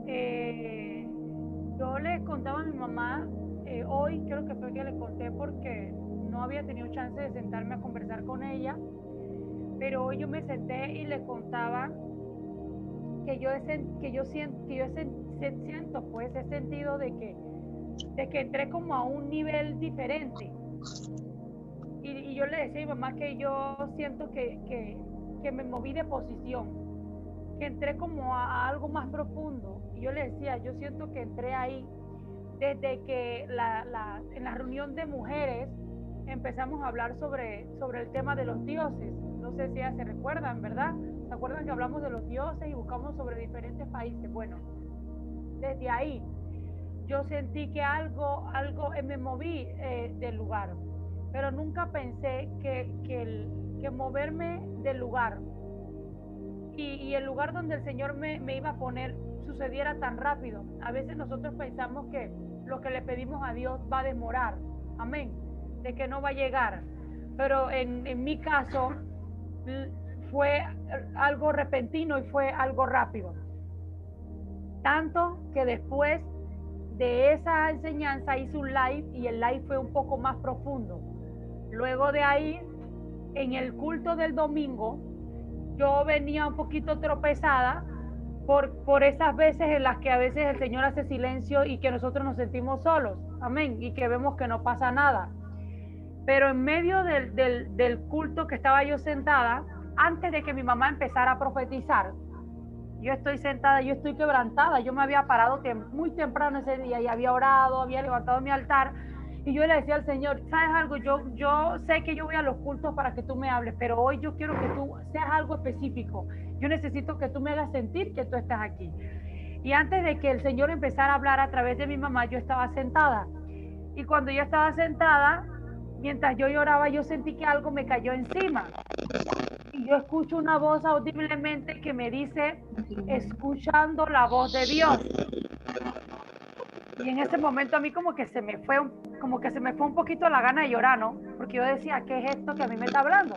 Eh, yo le contaba a mi mamá, hoy creo que fue que le conté porque no había tenido chance de sentarme a conversar con ella, pero hoy yo me senté y le contaba siento, pues, he sentido de que entré como a un nivel diferente. Y yo le decía a mi mamá que yo siento que me moví de posición, que entré como a algo más profundo. Y yo le decía, yo siento que entré ahí desde que en la reunión de mujeres empezamos a hablar sobre el tema de los dioses. No sé si ya se recuerdan, ¿verdad? ¿Se acuerdan que hablamos de los dioses y buscamos sobre diferentes países? Bueno, desde ahí yo sentí que me moví del lugar, pero nunca pensé que moverme del lugar y el lugar donde el Señor me iba a poner sucediera tan rápido. A veces nosotros pensamos que lo que le pedimos a Dios va a demorar, amén, de que no va a llegar, pero en mi caso fue algo repentino y fue algo rápido, tanto que después de esa enseñanza hice un live y el live fue un poco más profundo. Luego de ahí, en el culto del domingo, yo venía un poquito tropezada por esas veces en las que a veces el Señor hace silencio y que nosotros nos sentimos solos, amén, y que vemos que no pasa nada. Pero en medio del culto que estaba yo sentada, antes de que mi mamá empezara a profetizar, yo estoy sentada, yo estoy quebrantada, yo me había parado muy temprano ese día y había orado, había levantado mi altar y yo le decía al Señor, ¿sabes algo? Yo sé que yo voy a los cultos para que tú me hables, pero hoy yo quiero que tú seas algo específico. Yo necesito que tú me hagas sentir que tú estás aquí. Y antes de que el Señor empezara a hablar a través de mi mamá, yo estaba sentada. Y cuando yo estaba sentada, mientras yo lloraba, yo sentí que algo me cayó encima. Y yo escucho una voz audiblemente que me dice, escuchando la voz de Dios. Y en ese momento a mí como que se me fue un poquito la gana de llorar, ¿no? Porque yo decía, ¿qué es esto que a mí me está hablando?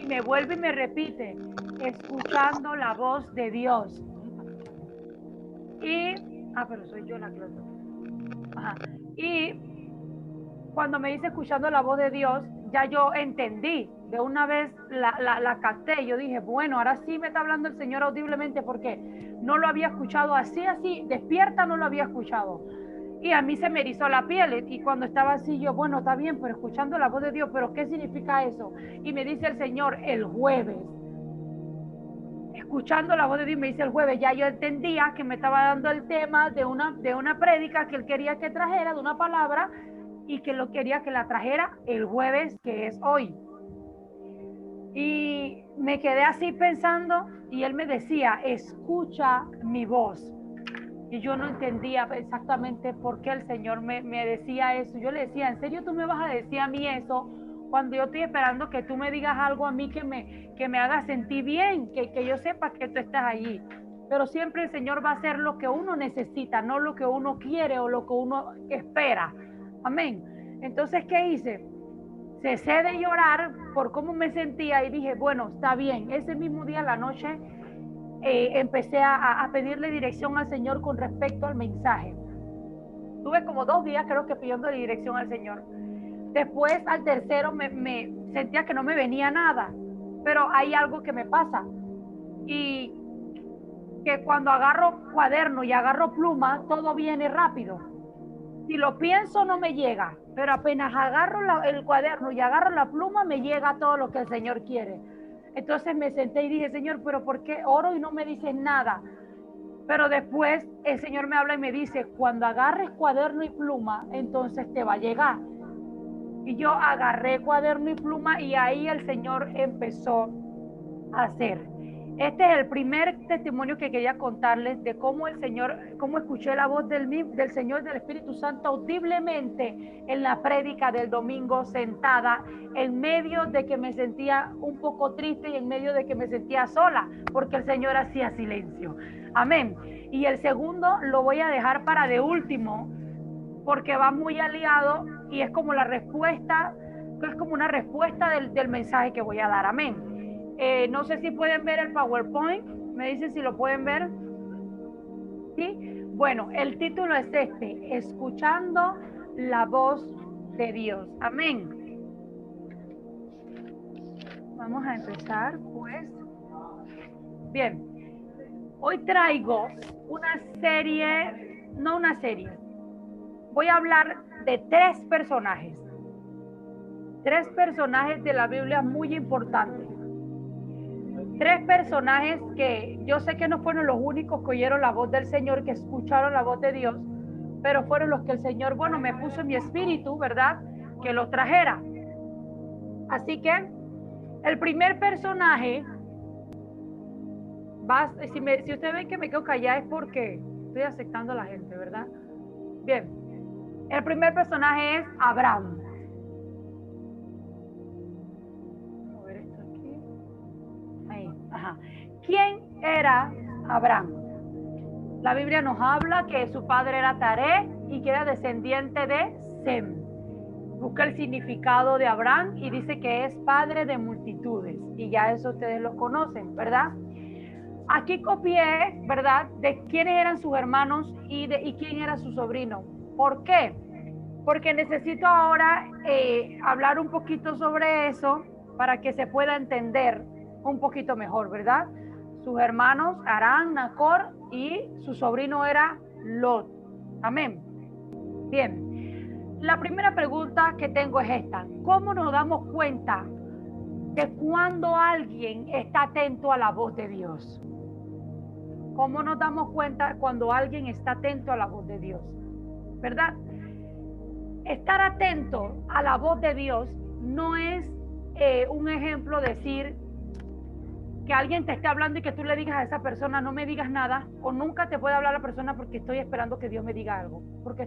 Y me vuelve y me repite, escuchando la voz de Dios. Pero soy yo la que lo toco. Ajá. Y cuando me dice escuchando la voz de Dios, ya yo entendí, de una vez la capté, yo dije, bueno, ahora sí me está hablando el Señor audiblemente porque no lo había escuchado así, despierta no lo había escuchado. Y a mí se me erizó la piel y cuando estaba así yo, bueno, está bien, pero escuchando la voz de Dios, pero ¿qué significa eso? Y me dice el Señor, el jueves, escuchando la voz de Dios, me dice el jueves, ya yo entendía que me estaba dando el tema de una prédica que él quería que trajera, de una palabra, y que lo quería que la trajera el jueves, que es hoy. Y me quedé así pensando y él me decía, escucha mi voz. Y yo no entendía exactamente por qué el Señor me decía eso. Yo le decía, ¿en serio tú me vas a decir a mí eso? Cuando yo estoy esperando que tú me digas algo a mí que me haga sentir bien, que yo sepa que tú estás allí. Pero siempre el Señor va a hacer lo que uno necesita, no lo que uno quiere o lo que uno espera. Amén. Entonces, ¿qué hice? Cesé de llorar por cómo me sentía y dije, bueno, está bien. Ese mismo día, la noche, empecé a pedirle dirección al Señor con respecto al mensaje. Tuve como 2 días, creo que pidiendo dirección al Señor. Después, al tercero, me sentía que no me venía nada, pero hay algo que me pasa y que cuando agarro cuaderno y agarro pluma, todo viene rápido. Si lo pienso, no me llega, pero apenas agarro el cuaderno y agarro la pluma, me llega todo lo que el Señor quiere. Entonces me senté y dije, Señor, pero ¿por qué oro y no me dices nada? Pero después el Señor me habla y me dice, cuando agarres cuaderno y pluma, entonces te va a llegar. Y yo agarré cuaderno y pluma y ahí el Señor empezó a hacer. Este es el primer testimonio que quería contarles de cómo cómo escuché la voz del Señor, del Espíritu Santo audiblemente en la prédica del domingo, sentada en medio de que me sentía un poco triste y en medio de que me sentía sola, porque el Señor hacía silencio. Amén. Y el segundo lo voy a dejar para de último, porque va muy aliado y es como la respuesta, es como una respuesta del mensaje que voy a dar. Amén. No sé si pueden ver el PowerPoint. Me dicen si lo pueden ver. ¿Sí? Bueno, el título es este, escuchando la voz de Dios. Amén. Vamos a empezar, pues. Bien, hoy traigo una serie, no una serie. Voy a hablar de tres personajes de la Biblia muy importantes. Tres personajes que yo sé que no fueron los únicos que oyeron la voz del Señor, que escucharon la voz de Dios, pero fueron los que el Señor, bueno, me puso en mi espíritu, ¿verdad? Que los trajera. Así que el primer personaje, si usted ve que me quedo callada es porque estoy aceptando a la gente, ¿verdad? Bien, el primer personaje es Abraham. Vamos a ver esto aquí. Ahí, ajá. ¿Quién era Abraham? La Biblia nos habla que su padre era Taré y que era descendiente de Sem. Busca el significado de Abraham y dice que es padre de multitudes. Y ya eso ustedes lo conocen, ¿verdad? Aquí copié, ¿verdad? De quiénes eran sus hermanos y quién era su sobrino. ¿Por qué? Porque necesito ahora hablar un poquito sobre eso para que se pueda entender un poquito mejor, ¿verdad? Sus hermanos, Arán, Nacor, y su sobrino era Lot. Amén. Bien. La primera pregunta que tengo es esta. ¿Cómo nos damos cuenta de cuando alguien está atento a la voz de Dios? ¿Cómo nos damos cuenta cuando alguien está atento a la voz de Dios? ¿Verdad? Estar atento a la voz de Dios no es un ejemplo decir que alguien te esté hablando y que tú le digas a esa persona no me digas nada, o nunca te puede hablar la persona porque estoy esperando que Dios me diga algo, porque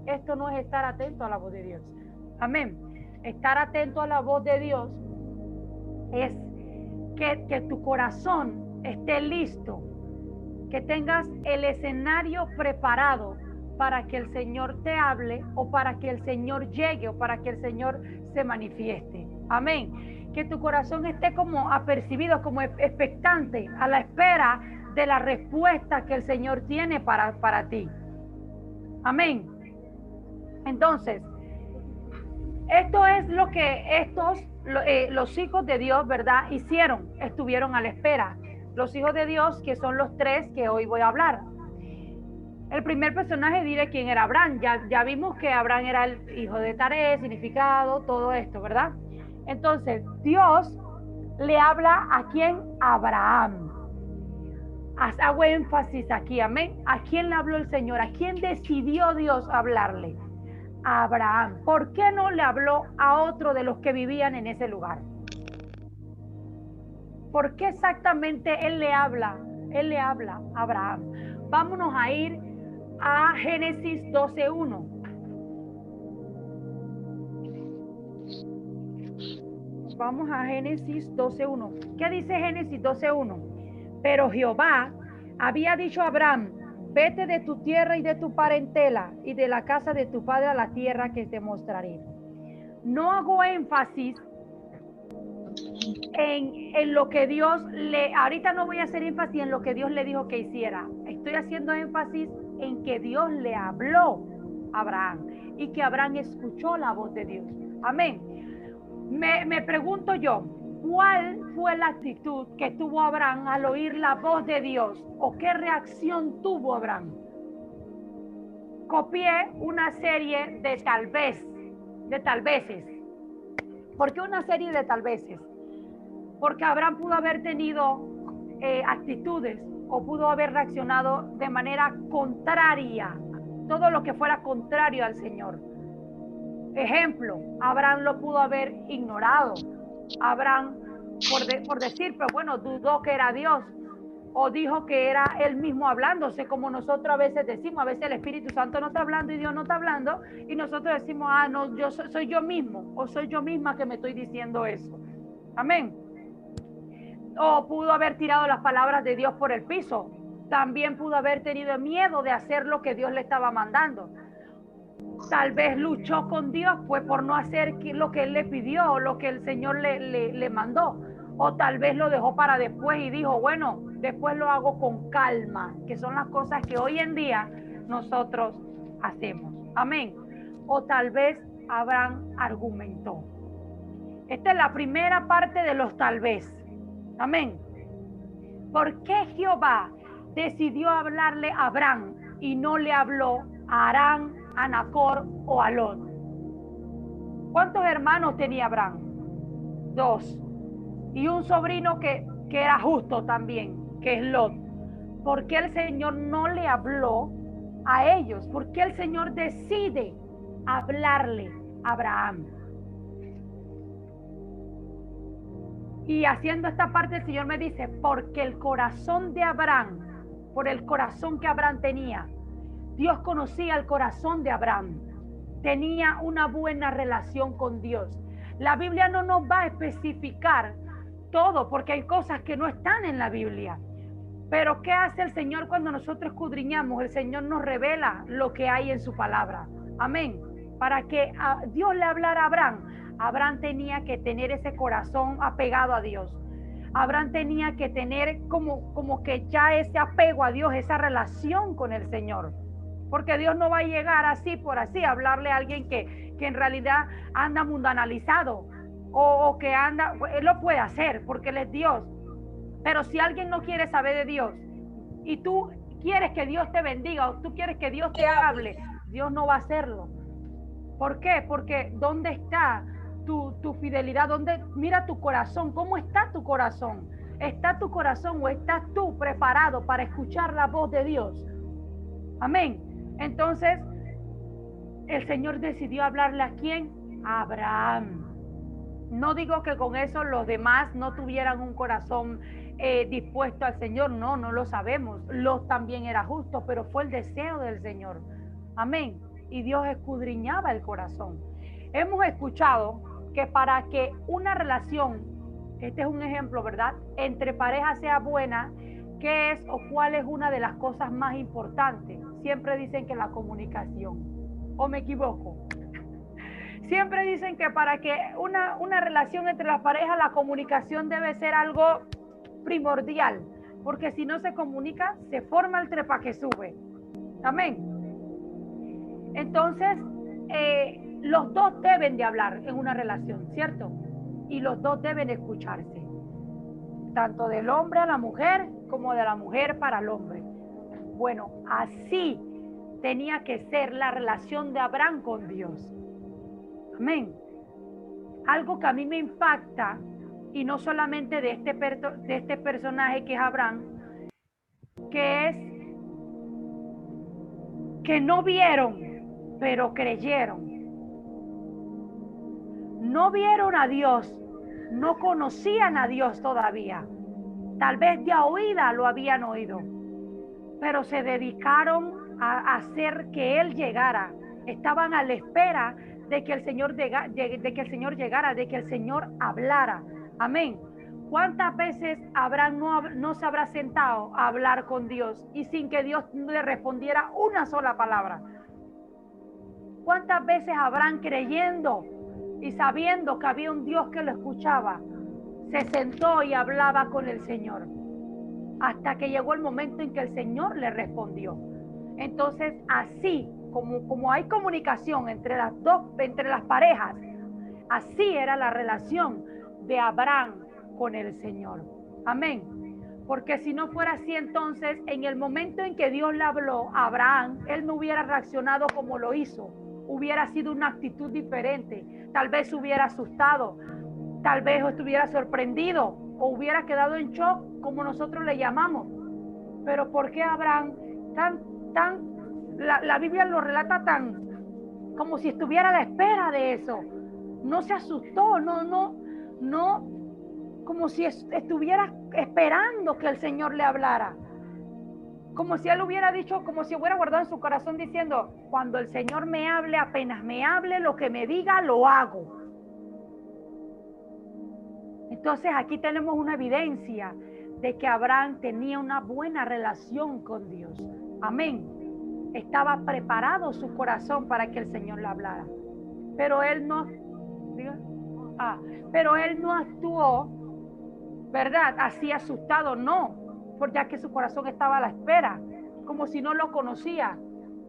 esto no es estar atento a la voz de Dios. Amén. Estar atento a la voz de Dios es que tu corazón esté listo, que tengas el escenario preparado para que el Señor te hable, o para que el Señor llegue, o para que el Señor se manifieste. Amén. Que tu corazón esté como apercibido, como expectante, a la espera de la respuesta que el Señor tiene para ti. Amén. Entonces, esto es lo que los hijos de Dios, ¿verdad? Hicieron, estuvieron a la espera. Los hijos de Dios, que son los tres que hoy voy a hablar. El primer personaje diré quién era Abraham. Ya vimos que Abraham era el hijo de Taré, significado, todo esto, ¿verdad? Entonces, Dios le habla a quién? Abraham. Hago énfasis aquí, amén. ¿A quién le habló el Señor? ¿A quién decidió Dios hablarle? A Abraham. ¿Por qué no le habló a otro de los que vivían en ese lugar? ¿Por qué exactamente Él le habla a Abraham? Vámonos a ir a Génesis 12:1. Vamos a Génesis 12:1. ¿Qué dice Génesis 12:1? Pero Jehová había dicho a Abraham, vete de tu tierra y de tu parentela y de la casa de tu padre a la tierra que te mostraré. No hago énfasis en lo que Dios ahorita no voy a hacer énfasis en lo que Dios le dijo que hiciera. Estoy haciendo énfasis en que Dios le habló a Abraham y que Abraham escuchó la voz de Dios. Amén. Me pregunto yo, ¿cuál fue la actitud que tuvo Abraham al oír la voz de Dios? ¿O qué reacción tuvo Abraham? Copié una serie de tal veces. ¿Por qué una serie de tal veces? Porque Abraham pudo haber tenido actitudes o pudo haber reaccionado de manera contraria, todo lo que fuera contrario al Señor. Ejemplo, Abraham lo pudo haber ignorado. Abraham, por decir, pero bueno, dudó que era Dios, o dijo que era él mismo hablándose, como nosotros a veces decimos. A veces el Espíritu Santo no está hablando y Dios no está hablando, y nosotros decimos, no, yo soy yo mismo, o soy yo misma que me estoy diciendo eso. Amén. O pudo haber tirado las palabras de Dios por el piso. También pudo haber tenido miedo de hacer lo que Dios le estaba mandando. Tal vez luchó con Dios pues por no hacer lo que él le pidió o lo que el Señor le mandó. O tal vez lo dejó para después y dijo, bueno, después lo hago con calma, que son las cosas que hoy en día nosotros hacemos. Amén. O tal vez Abraham argumentó. Esta es la primera parte de los tal vez. Amén. ¿Por qué Jehová decidió hablarle a Abraham y no le habló a Harán, a Nacor o a Lot? ¿Cuántos hermanos tenía Abraham? 2. Y un sobrino que era justo también, que es Lot. ¿Por qué el Señor no le habló a ellos? ¿Por qué el Señor decide hablarle a Abraham? Y haciendo esta parte el Señor me dice, porque el corazón de Abraham, por el corazón que Abraham tenía, Dios conocía el corazón de Abraham, tenía una buena relación con Dios. La Biblia no nos va a especificar todo, porque hay cosas que no están en la Biblia. Pero ¿qué hace el Señor cuando nosotros escudriñamos? El Señor nos revela lo que hay en su palabra. Amén. Para que Dios le hablara a Abraham, Abraham tenía que tener ese corazón apegado a Dios. Abraham tenía que tener como que ya ese apego a Dios, esa relación con el Señor. Porque Dios no va a llegar así por así a hablarle a alguien que en realidad anda mundanalizado o que anda, Él lo puede hacer porque Él es Dios. Pero si alguien no quiere saber de Dios y tú quieres que Dios te bendiga o tú quieres que Dios te hable, Dios no va a hacerlo. ¿Por qué? Porque ¿dónde está tu fidelidad? ¿Dónde? Mira tu corazón. ¿Cómo está tu corazón? ¿Está tu corazón o estás tú preparado para escuchar la voz de Dios? Amén. Entonces, el Señor decidió hablarle ¿a quién? A Abraham. No digo que con eso los demás no tuvieran un corazón dispuesto al Señor. No lo sabemos. Lot también era justo, pero fue el deseo del Señor. Amén. Y Dios escudriñaba el corazón. Hemos escuchado que para que una relación, este es un ejemplo, ¿verdad?, entre parejas sea buena, ¿qué es o cuál es una de las cosas más importantes? Siempre dicen que la comunicación. ¿O me equivoco? Siempre dicen que para que una relación entre las parejas, la comunicación debe ser algo primordial. Porque si no se comunica, se forma el trepa que sube. Amén. Entonces, los dos deben de hablar en una relación, ¿cierto? Y los dos deben escucharse. Tanto del hombre a la mujer como de la mujer para el hombre. Bueno, así tenía que ser la relación de Abraham con Dios. Amén. Algo que a mí me impacta, y no solamente de este personaje que es Abraham, que es que no vieron, pero creyeron. No vieron a Dios, no conocían a Dios todavía. Tal vez de oída lo habían oído, pero se dedicaron a hacer que Él llegara. Estaban a la espera de que el Señor llegara, de que el Señor hablara. Amén. ¿Cuántas veces Abraham no se habrá sentado a hablar con Dios y sin que Dios le respondiera una sola palabra? ¿Cuántas veces Abraham, creyendo y sabiendo que había un Dios que lo escuchaba, se sentó y hablaba con el Señor? Hasta que llegó el momento en que el Señor le respondió. Entonces, así como hay comunicación entre las parejas, así era la relación de Abraham con el Señor. Amén. Porque si no fuera así, entonces, en el momento en que Dios le habló a Abraham, él no hubiera reaccionado como lo hizo. Hubiera sido una actitud diferente. Tal vez se hubiera asustado, tal vez estuviera sorprendido o hubiera quedado en shock, como nosotros le llamamos. Pero ¿por qué Abraham la Biblia lo relata tan como si estuviera a la espera de eso? No se asustó, no, como si estuviera esperando que el Señor le hablara. Como si él hubiera dicho, como si hubiera guardado en su corazón diciendo, cuando el Señor me hable, apenas me hable, lo que me diga, lo hago. Entonces aquí tenemos una evidencia de que Abraham tenía una buena relación con Dios. Amén. Estaba preparado su corazón para que el Señor le hablara. Pero él no actuó, ¿verdad?, así asustado, no, porque ya que su corazón estaba a la espera, como si no lo conocía.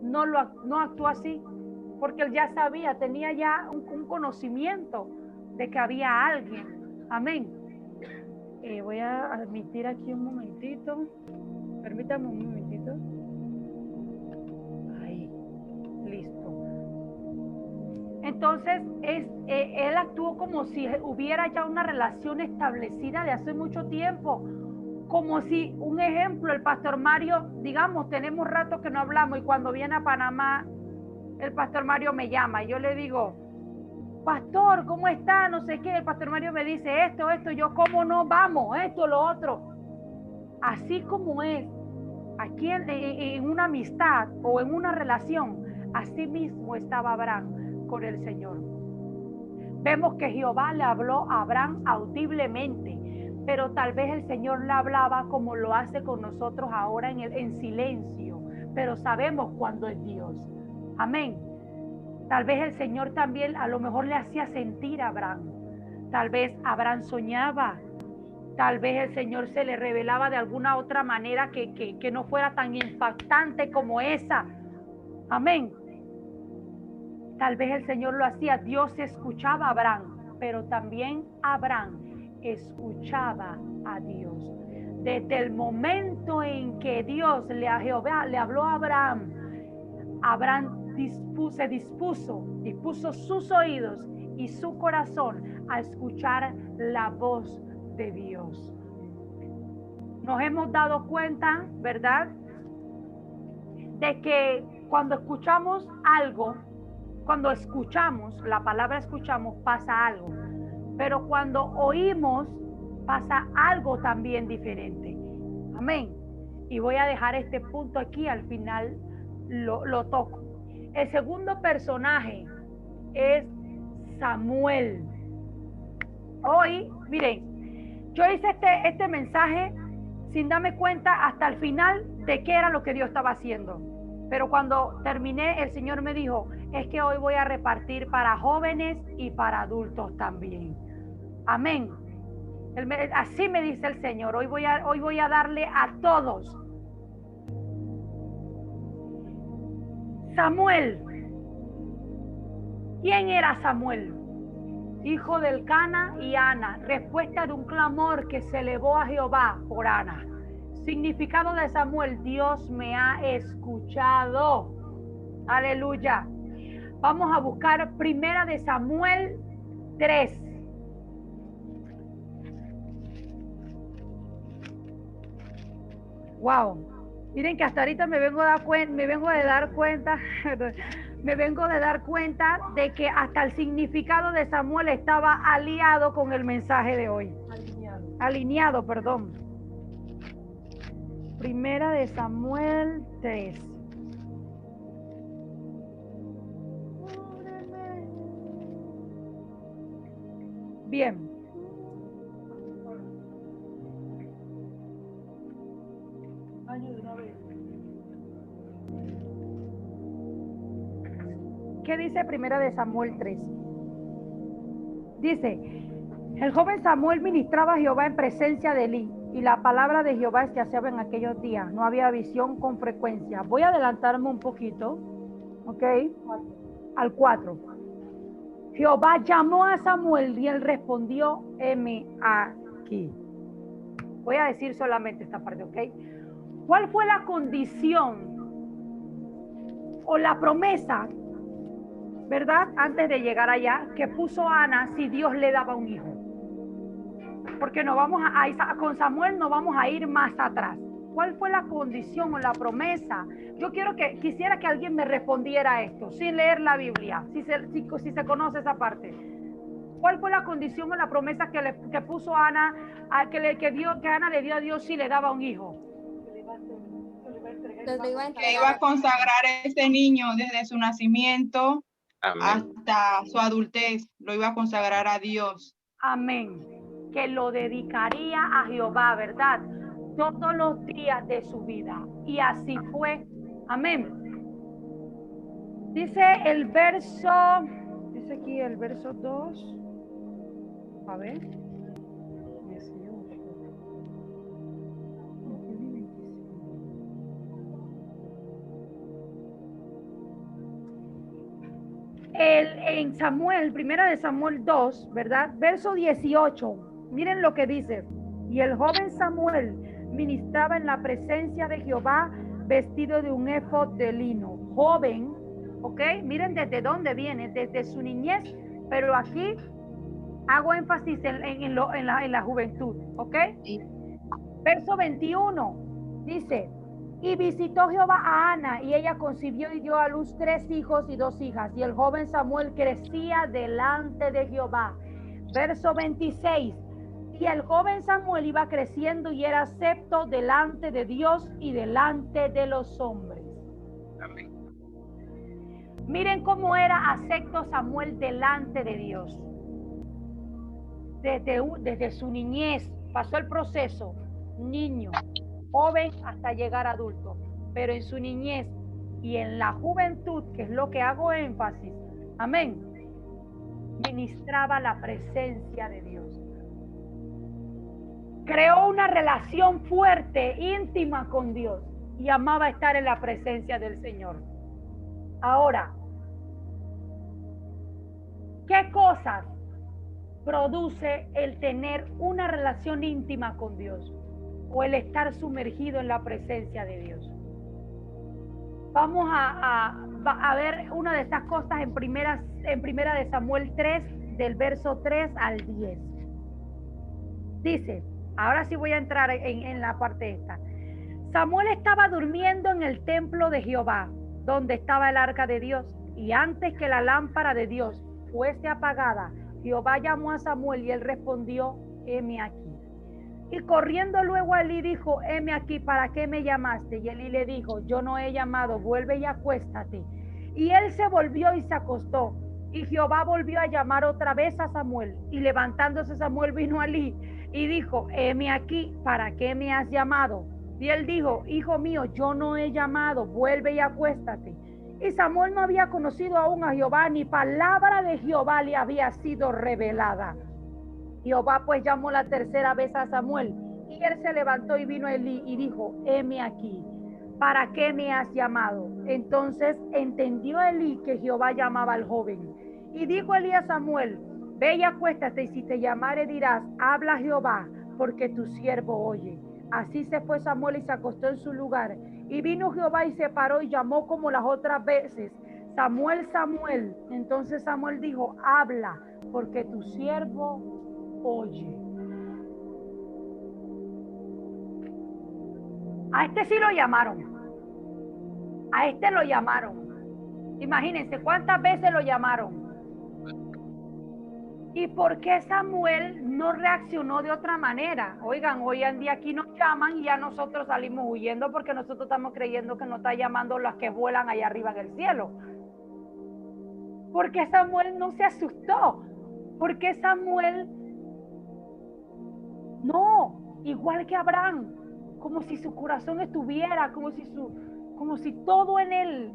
no actuó así, porque él ya sabía, tenía ya un conocimiento de que había alguien. Amén. Voy a admitir aquí un momentito. Permítame un momentito. Ahí, listo. Entonces, él actuó como si hubiera ya una relación establecida de hace mucho tiempo. Como si, un ejemplo, el pastor Mario, digamos, tenemos rato que no hablamos y cuando viene a Panamá, el pastor Mario me llama y yo le digo, pastor, ¿cómo está? No sé qué. El pastor Mario me dice esto, yo, ¿cómo no? Vamos, esto, lo otro. Así como es aquí en una amistad o en una relación, así mismo estaba Abraham con el Señor. Vemos que Jehová le habló a Abraham audiblemente, pero tal vez el Señor le hablaba como lo hace con nosotros ahora en silencio, pero sabemos cuándo es Dios. Amén. Tal vez el Señor también a lo mejor le hacía sentir a Abraham. Tal vez Abraham soñaba. Tal vez el Señor se le revelaba de alguna otra manera que no fuera tan impactante como esa. Amén. Tal vez el Señor lo hacía. Dios escuchaba a Abraham, pero también Abraham escuchaba a Dios. Desde el momento en que Dios le habló a Abraham, Abraham dispuso sus oídos y su corazón a escuchar la voz de Dios. Nos hemos dado cuenta, ¿verdad?, de que cuando escuchamos algo, cuando escuchamos, la palabra escuchamos, pasa algo. Pero cuando oímos, pasa algo también diferente. Amén. Y voy a dejar este punto aquí, al final lo toco. El segundo personaje es Samuel. Hoy, miren, yo hice este mensaje sin darme cuenta hasta el final de qué era lo que Dios estaba haciendo. Pero cuando terminé, el Señor me dijo, es que hoy voy a repartir para jóvenes y para adultos también. Amén. Así me dice el Señor, hoy voy a darle a todos. Samuel. ¿Quién era Samuel? Hijo del Cana y Ana, respuesta de un clamor que se elevó a Jehová por Ana. Significado de Samuel, Dios me ha escuchado. Aleluya. Vamos a buscar Primera de Samuel 3. Wow. Miren que hasta ahorita me vengo de dar cuenta de que hasta el significado de Samuel estaba aliado con el mensaje de hoy. Alineado, perdón. Primera de Samuel 3. Bien. ¿Qué dice Primera de Samuel 3? Dice, el joven Samuel ministraba a Jehová en presencia de Elí, y la palabra de Jehová escaseaba en aquellos días. No había visión con frecuencia. Voy a adelantarme un poquito, ¿ok? Al 4. Jehová llamó a Samuel y él respondió, heme aquí. Voy a decir solamente esta parte, ¿ok? ¿Cuál fue la condición o la promesa, verdad, antes de llegar allá, que puso Ana si Dios le daba un hijo? Porque no vamos con Samuel no vamos a ir más atrás. ¿Cuál fue la condición o la promesa? Yo quisiera que alguien me respondiera esto, sin leer la Biblia, si se conoce esa parte. ¿Cuál fue la condición o la promesa que puso Ana, que Ana le dio a Dios si le daba un hijo? Que iba a consagrar a ese niño desde su nacimiento hasta su adultez, lo iba a consagrar a Dios. Amén. Que lo dedicaría a Jehová, ¿verdad? Todos los días de su vida. Y así fue. Amén. Dice aquí el verso 2. A ver. 18. en Samuel, primera de Samuel 2, ¿verdad? Verso 18. Miren lo que dice. Y el joven Samuel ministraba en la presencia de Jehová vestido de un efod de lino. Joven, ¿ok? Miren desde dónde viene, desde su niñez, pero aquí hago énfasis en la juventud, ¿ok? Sí. Verso 21 dice: y visitó Jehová a Ana, y ella concibió y dio a luz 3 hijos y 2 hijas, y el joven Samuel crecía delante de Jehová. Verso 26: y el joven Samuel iba creciendo y era acepto delante de Dios y delante de los hombres. Amén. Miren cómo era acepto Samuel delante de Dios. Desde su niñez pasó el proceso, niño, joven, hasta llegar adulto. Pero en su niñez y en la juventud, que es lo que hago énfasis, amén, ministraba la presencia de Dios. Creó una relación fuerte, íntima con Dios, y amaba estar en la presencia del Señor. Ahora, ¿qué cosas produce el tener una relación íntima con Dios o el estar sumergido en la presencia de Dios? Vamos a ver una de estas cosas en primera de Samuel 3, del verso 3 al 10. Dice, ahora sí voy a entrar en la parte esta. Samuel estaba durmiendo en el templo de Jehová, donde estaba el arca de Dios, y antes que la lámpara de Dios fuese apagada, Jehová llamó a Samuel y él respondió: heme aquí. Y corriendo luego a Elí dijo: heme aquí, ¿para qué me llamaste? Y Elí le dijo: yo no he llamado, vuelve y acuéstate. Y él se volvió y se acostó. Y Jehová volvió a llamar otra vez a Samuel. Y levantándose Samuel vino a Elí y dijo: heme aquí, ¿para qué me has llamado? Y él dijo: hijo mío, yo no he llamado, vuelve y acuéstate. Y Samuel no había conocido aún a Jehová, ni palabra de Jehová le había sido revelada. Jehová pues llamó la tercera vez a Samuel, y él se levantó y vino a Elí y dijo: heme aquí, ¿para qué me has llamado? Entonces entendió Elí que Jehová llamaba al joven. Y dijo Elí a Samuel: ve y acuéstate, y si te llamare dirás: habla Jehová, porque tu siervo oye. Así se fue Samuel y se acostó en su lugar. Y vino Jehová y se paró y llamó como las otras veces: Samuel, Samuel. Entonces Samuel dijo: habla, porque tu siervo oye. A este sí lo llamaron. A este lo llamaron. Imagínense cuántas veces lo llamaron. ¿Y por qué Samuel no reaccionó de otra manera? Oigan, hoy en día aquí nos llaman y ya nosotros salimos huyendo porque nosotros estamos creyendo que nos está llamando las que vuelan allá arriba en el cielo. ¿Por qué Samuel no se asustó? ¿Por qué Samuel no? Igual que Abraham, como si su corazón estuviera, como si todo en él,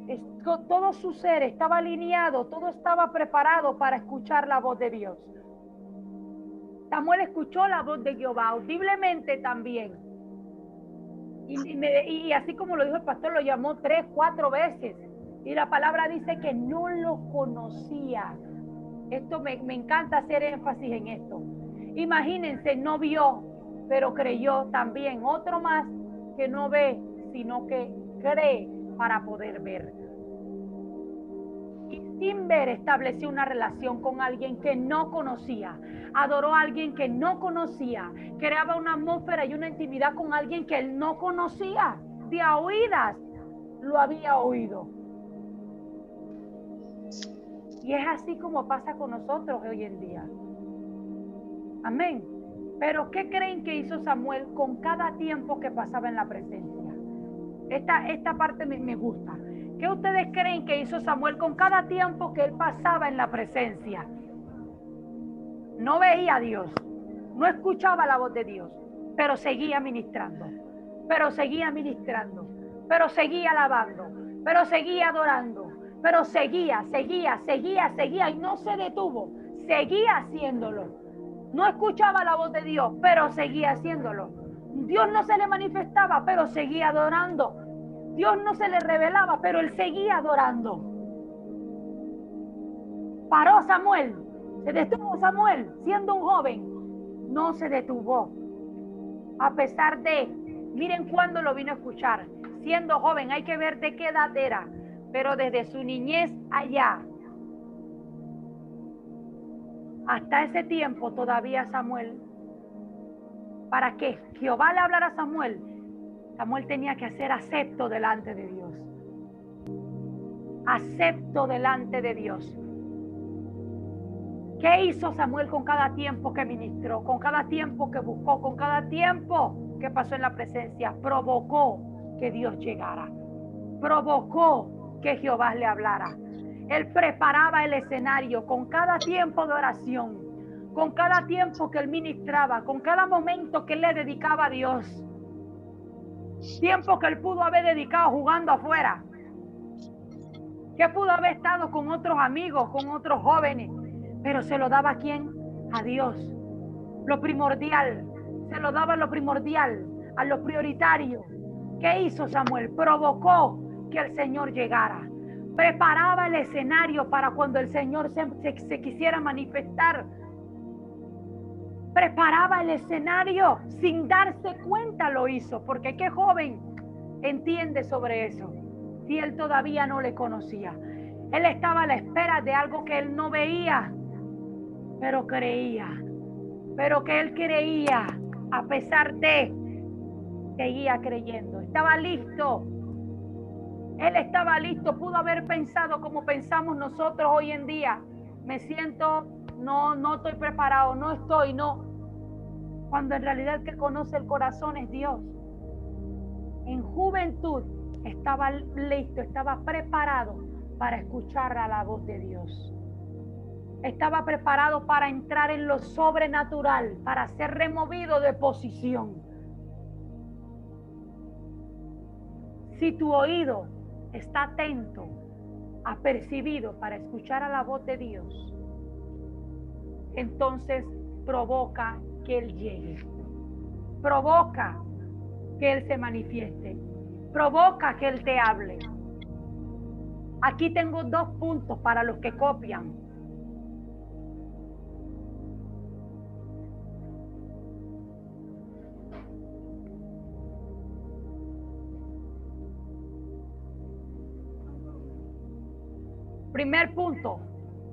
todo su ser estaba alineado, todo estaba preparado para escuchar la voz de Dios. Samuel escuchó la voz de Jehová audiblemente también. Y así como lo dijo el pastor, lo llamó 3, 4 veces. Y la palabra dice que no lo conocía. Esto me encanta hacer énfasis en esto. Imagínense, no vio, pero creyó también. Otro más que no ve, sino que cree para poder ver. Y sin ver estableció una relación con alguien que no conocía. Adoró a alguien que no conocía. Creaba una atmósfera y una intimidad con alguien que él no conocía. De a oídas lo había oído. Y es así como pasa con nosotros hoy en día. Amén. Pero ¿qué creen que hizo Samuel con cada tiempo que pasaba en la presencia? Esta parte me gusta. ¿Qué ustedes creen que hizo Samuel con cada tiempo que él pasaba en la presencia? No veía a Dios, no escuchaba la voz de Dios, pero seguía ministrando, pero seguía alabando, pero seguía adorando, pero seguía y no se detuvo, seguía haciéndolo. No escuchaba la voz de Dios, pero seguía haciéndolo. Dios no se le manifestaba, pero seguía adorando. Dios no se le revelaba, pero él seguía adorando. Paró Samuel. Se detuvo Samuel siendo un joven. No se detuvo. A pesar de, miren cuándo lo vino a escuchar. Siendo joven, hay que ver de qué edad era. Pero desde su niñez allá, hasta ese tiempo todavía Samuel, para que Jehová le hablara a Samuel, Samuel tenía que ser acepto delante de Dios. Acepto delante de Dios. ¿Qué hizo Samuel con cada tiempo que ministró, con cada tiempo que buscó, con cada tiempo que pasó en la presencia? Provocó que Dios llegara. Provocó que Jehová le hablara. Él preparaba el escenario con cada tiempo de oración, con cada tiempo que él ministraba, con cada momento que él le dedicaba a Dios. Tiempo que él pudo haber dedicado jugando afuera, que pudo haber estado con otros amigos, con otros jóvenes, pero se lo daba ¿a quién? A Dios. Lo primordial, se lo daba lo primordial, a lo prioritario. ¿Qué hizo Samuel? Provocó que el Señor llegara. Preparaba el escenario para cuando el Señor se quisiera manifestar. Preparaba el escenario sin darse cuenta, lo hizo, porque qué joven entiende sobre eso si él todavía no le conocía. Él estaba a la espera de algo que él no veía, pero creía, pero que él creía, a pesar de, seguía creyendo. Estaba listo. Él estaba listo. Pudo haber pensado como pensamos nosotros hoy en día. Me siento, no estoy preparado, no estoy, no. Cuando en realidad el que conoce el corazón es Dios. En juventud estaba listo, estaba preparado para escuchar a la voz de Dios. Estaba preparado para entrar en lo sobrenatural, para ser removido de posición. Si tu oído está atento, apercibido para escuchar a la voz de Dios, entonces provoca que Él llegue. Provoca que Él se manifieste. Provoca que Él te hable. Aquí tengo 2 puntos para los que copian. Primer punto,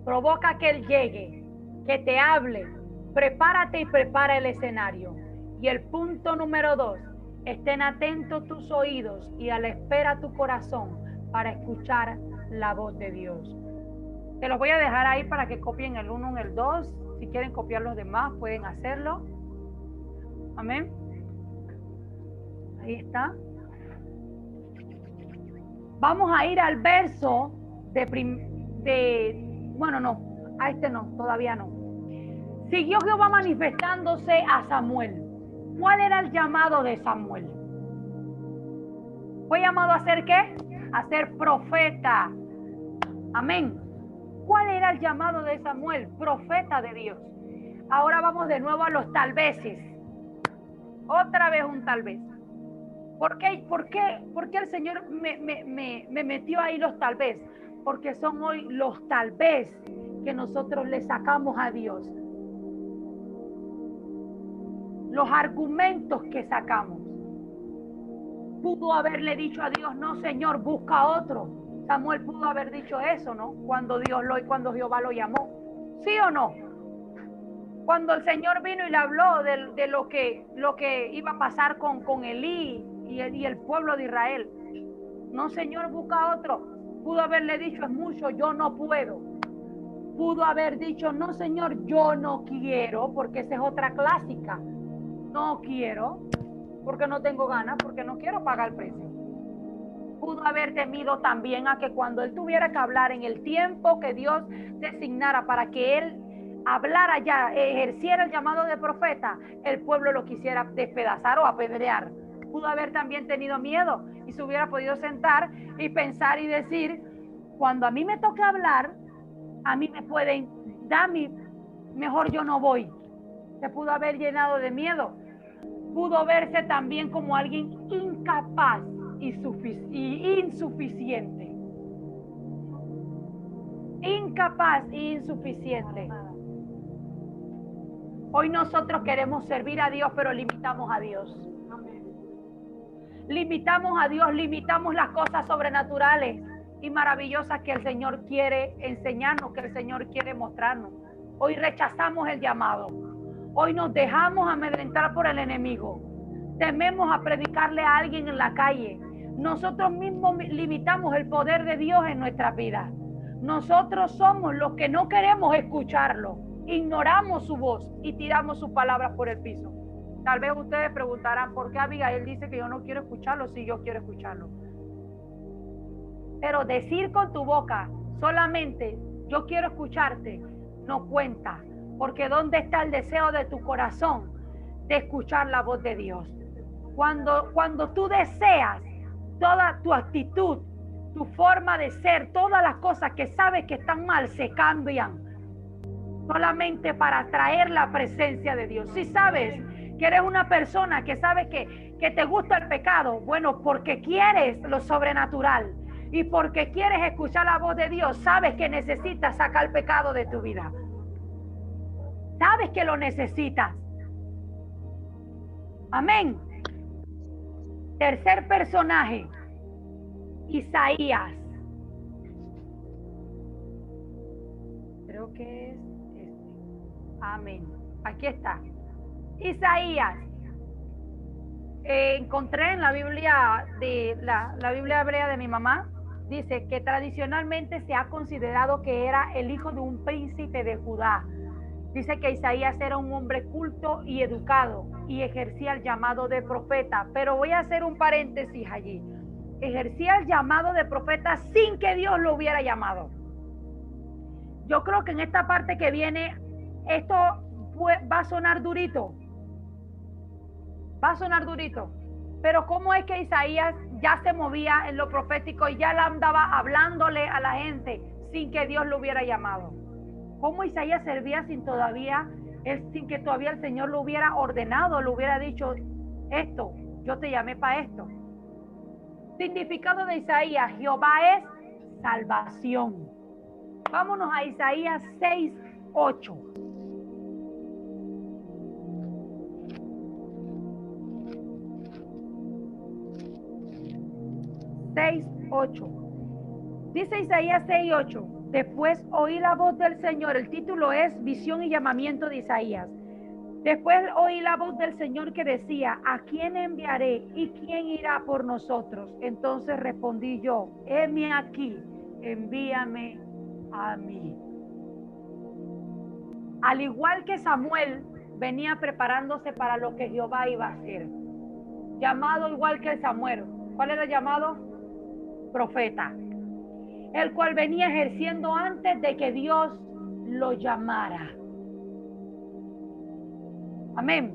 provoca que Él llegue, que te hable. Prepárate y prepara el escenario. Y el punto número 2, estén atentos tus oídos y a la espera tu corazón para escuchar la voz de Dios. Te los voy a dejar ahí para que copien el 1 y el 2. Si quieren copiar los demás, pueden hacerlo. Amén. Ahí está. Vamos a ir al verso bueno, no, a este no, todavía no. Siguió Jehová manifestándose a Samuel. ¿Cuál era el llamado de Samuel? ¿Fue llamado a ser qué? A ser profeta. Amén. ¿Cuál era el llamado de Samuel? Profeta de Dios. Ahora vamos de nuevo a los tal veces. Otra vez un tal vez. ¿Por qué el Señor me metió ahí los tal vez? Porque son hoy los tal vez que nosotros le sacamos a Dios. Los argumentos que sacamos. Pudo haberle dicho a Dios, no Señor, busca otro. Samuel pudo haber dicho eso, ¿no? Cuando Jehová lo llamó. ¿Sí o no? Cuando el Señor vino y le habló de lo que iba a pasar con Elí y el pueblo de Israel. No Señor, busca otro. Pudo haberle dicho, es mucho, yo no puedo. Pudo haber dicho, no Señor, yo no quiero, porque esa es otra clásica. No quiero, porque no tengo ganas, porque no quiero pagar el precio. Pudo haber temido también a que cuando él tuviera que hablar en el tiempo que Dios designara para que él hablara ya, ejerciera el llamado de profeta, el pueblo lo quisiera despedazar o apedrear. Pudo haber también tenido miedo y se hubiera podido sentar y pensar y decir, cuando a mí me toque hablar, a mí me pueden dar mejor yo no voy. Se pudo haber llenado de miedo. Pudo verse también como alguien incapaz y insuficiente. incapaz e insuficiente. Hoy nosotros queremos servir a Dios, pero limitamos a Dios. Limitamos a Dios, limitamos las cosas sobrenaturales y maravillosas que el Señor quiere enseñarnos, que el Señor quiere mostrarnos. Hoy rechazamos el llamado. Hoy nos dejamos amedrentar por el enemigo. Tememos a predicarle a alguien en la calle. Nosotros mismos limitamos el poder de Dios en nuestras vidas. Nosotros somos los que no queremos escucharlo. Ignoramos su voz y tiramos sus palabras por el piso. Tal vez ustedes preguntarán, ¿por qué Abigail dice que yo no quiero escucharlo si yo quiero escucharlo? Pero decir con tu boca solamente, yo quiero escucharte, no cuenta. Porque ¿dónde está el deseo de tu corazón de escuchar la voz de Dios? Cuando tú deseas, toda tu actitud, tu forma de ser, todas las cosas que sabes que están mal, se cambian. Solamente para atraer la presencia de Dios. Si sabes que eres una persona que sabe que te gusta el pecado, bueno, porque quieres lo sobrenatural y porque quieres escuchar la voz de Dios, sabes que necesitas sacar el pecado de tu vida. Sabes que lo necesitas. Amén. Tercer personaje, Isaías. Creo que es este. Amén. Aquí está. Isaías. Encontré en la Biblia de la Biblia hebrea de mi mamá. Dice que tradicionalmente se ha considerado que era el hijo de un príncipe de Judá. Dice que Isaías era un hombre culto y educado y ejercía el llamado de profeta. Pero voy a hacer un paréntesis allí. Ejercía el llamado de profeta sin que Dios lo hubiera llamado. Yo creo que en esta parte que viene, esto va a sonar durito. Va a sonar durito. Pero ¿cómo es que Isaías ya se movía en lo profético y ya andaba hablándole a la gente sin que Dios lo hubiera llamado? ¿Cómo Isaías servía sin que todavía el Señor lo hubiera ordenado, lo hubiera dicho esto, yo te llamé para esto? Significado de Isaías, Jehová es salvación. Vámonos a Isaías 6:8. Dice Isaías 6:8. Después oí la voz del Señor. El título es Visión y llamamiento de Isaías. Después oí la voz del Señor que decía: ¿a quién enviaré y quién irá por nosotros? Entonces respondí yo: heme aquí, envíame a mí. Al igual que Samuel venía preparándose para lo que Jehová iba a hacer. Llamado igual que Samuel. ¿Cuál era el llamado? Profeta. El cual venía ejerciendo antes de que Dios lo llamara. Amén.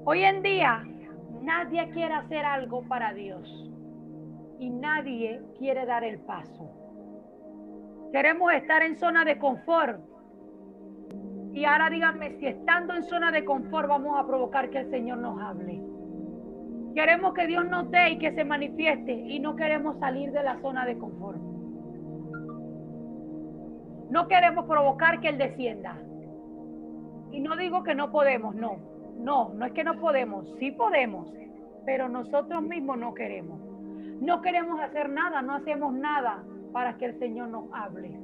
Hoy en día nadie quiere hacer algo para Dios y nadie quiere dar el paso. Queremos estar en zona de confort. Y ahora díganme si estando en zona de confort vamos a provocar que el Señor nos hable. Queremos que Dios nos dé y que se manifieste y no queremos salir de la zona de confort. No queremos provocar que Él descienda. Y no digo que no podemos, no es que no podemos, sí podemos, pero nosotros mismos no queremos. No queremos hacer nada, no hacemos nada para que el Señor nos hable.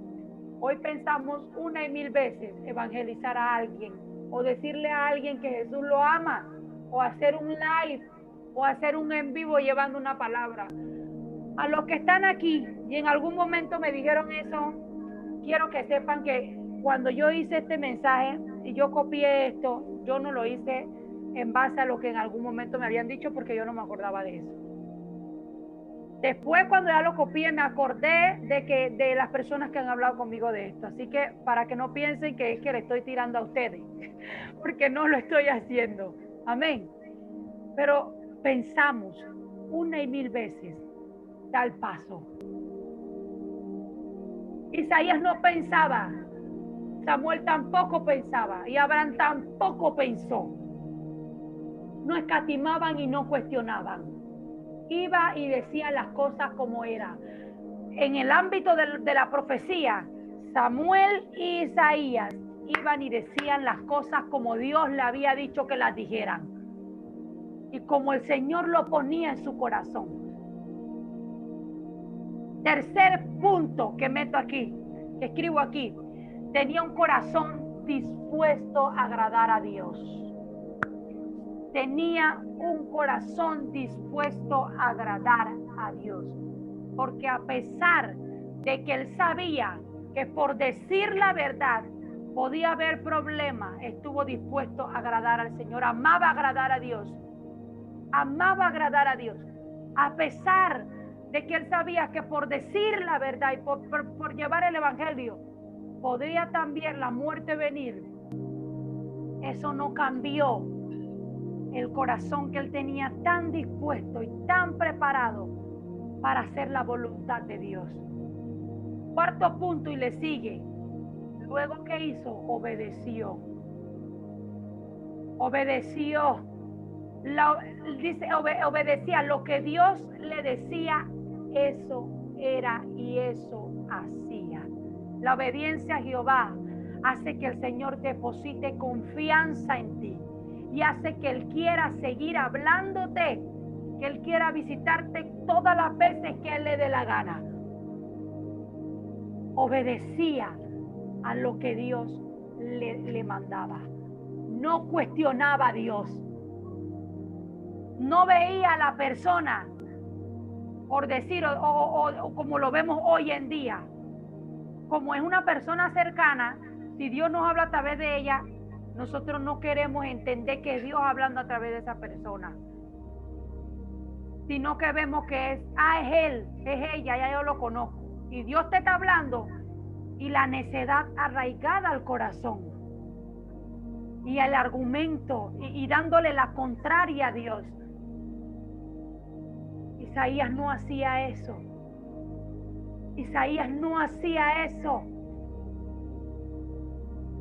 Hoy pensamos una y mil veces evangelizar a alguien o decirle a alguien que Jesús lo ama o hacer un live o hacer un en vivo llevando una palabra. A los que están aquí y en algún momento me dijeron eso, quiero que sepan que cuando yo hice este mensaje y yo copié esto, yo no lo hice en base a lo que en algún momento me habían dicho porque yo no me acordaba de eso. Después, cuando ya lo copié, me acordé de las personas que han hablado conmigo de esto. Así que para que no piensen que es que le estoy tirando a ustedes, porque no lo estoy haciendo. Amén. Pero pensamos una y mil veces, da el paso. Isaías no pensaba, Samuel tampoco pensaba y Abraham tampoco pensó. No escatimaban y no cuestionaban. iba y decía las cosas como eran. En el ámbito de la profecía, Samuel y Isaías iban y decían las cosas como Dios le había dicho que las dijeran y como el Señor lo ponía en su corazón. Tercer punto que meto aquí, que escribo aquí: tenía un corazón dispuesto a agradar a Dios. Tenía un corazón dispuesto a agradar a Dios, porque a pesar de que él sabía que por decir la verdad podía haber problemas, estuvo dispuesto a agradar al Señor. Amaba agradar a Dios. Amaba agradar a Dios. A pesar de que él sabía que por decir la verdad y por llevar el evangelio podría también la muerte venir, eso no cambió el corazón que él tenía tan dispuesto y tan preparado para hacer la voluntad de Dios. Cuarto punto, y le sigue. Luego, ¿qué hizo? Obedeció. Obedeció. Obedecía lo que Dios le decía, eso era y eso hacía. La obediencia a Jehová hace que el Señor deposite confianza en ti y hace que Él quiera seguir hablándote, que Él quiera visitarte todas las veces que Él le dé la gana. Obedecía a lo que Dios le mandaba. No cuestionaba a Dios. No veía a la persona, por decir, o como lo vemos hoy en día, como es una persona cercana. Si Dios nos habla a través de ella, nosotros no queremos entender que Dios hablando a través de esa persona, sino que vemos que es él, es ella, ya yo lo conozco. Y Dios te está hablando y la necedad arraigada al corazón y el argumento y dándole la contraria a Dios. Isaías no hacía eso. Isaías no hacía eso.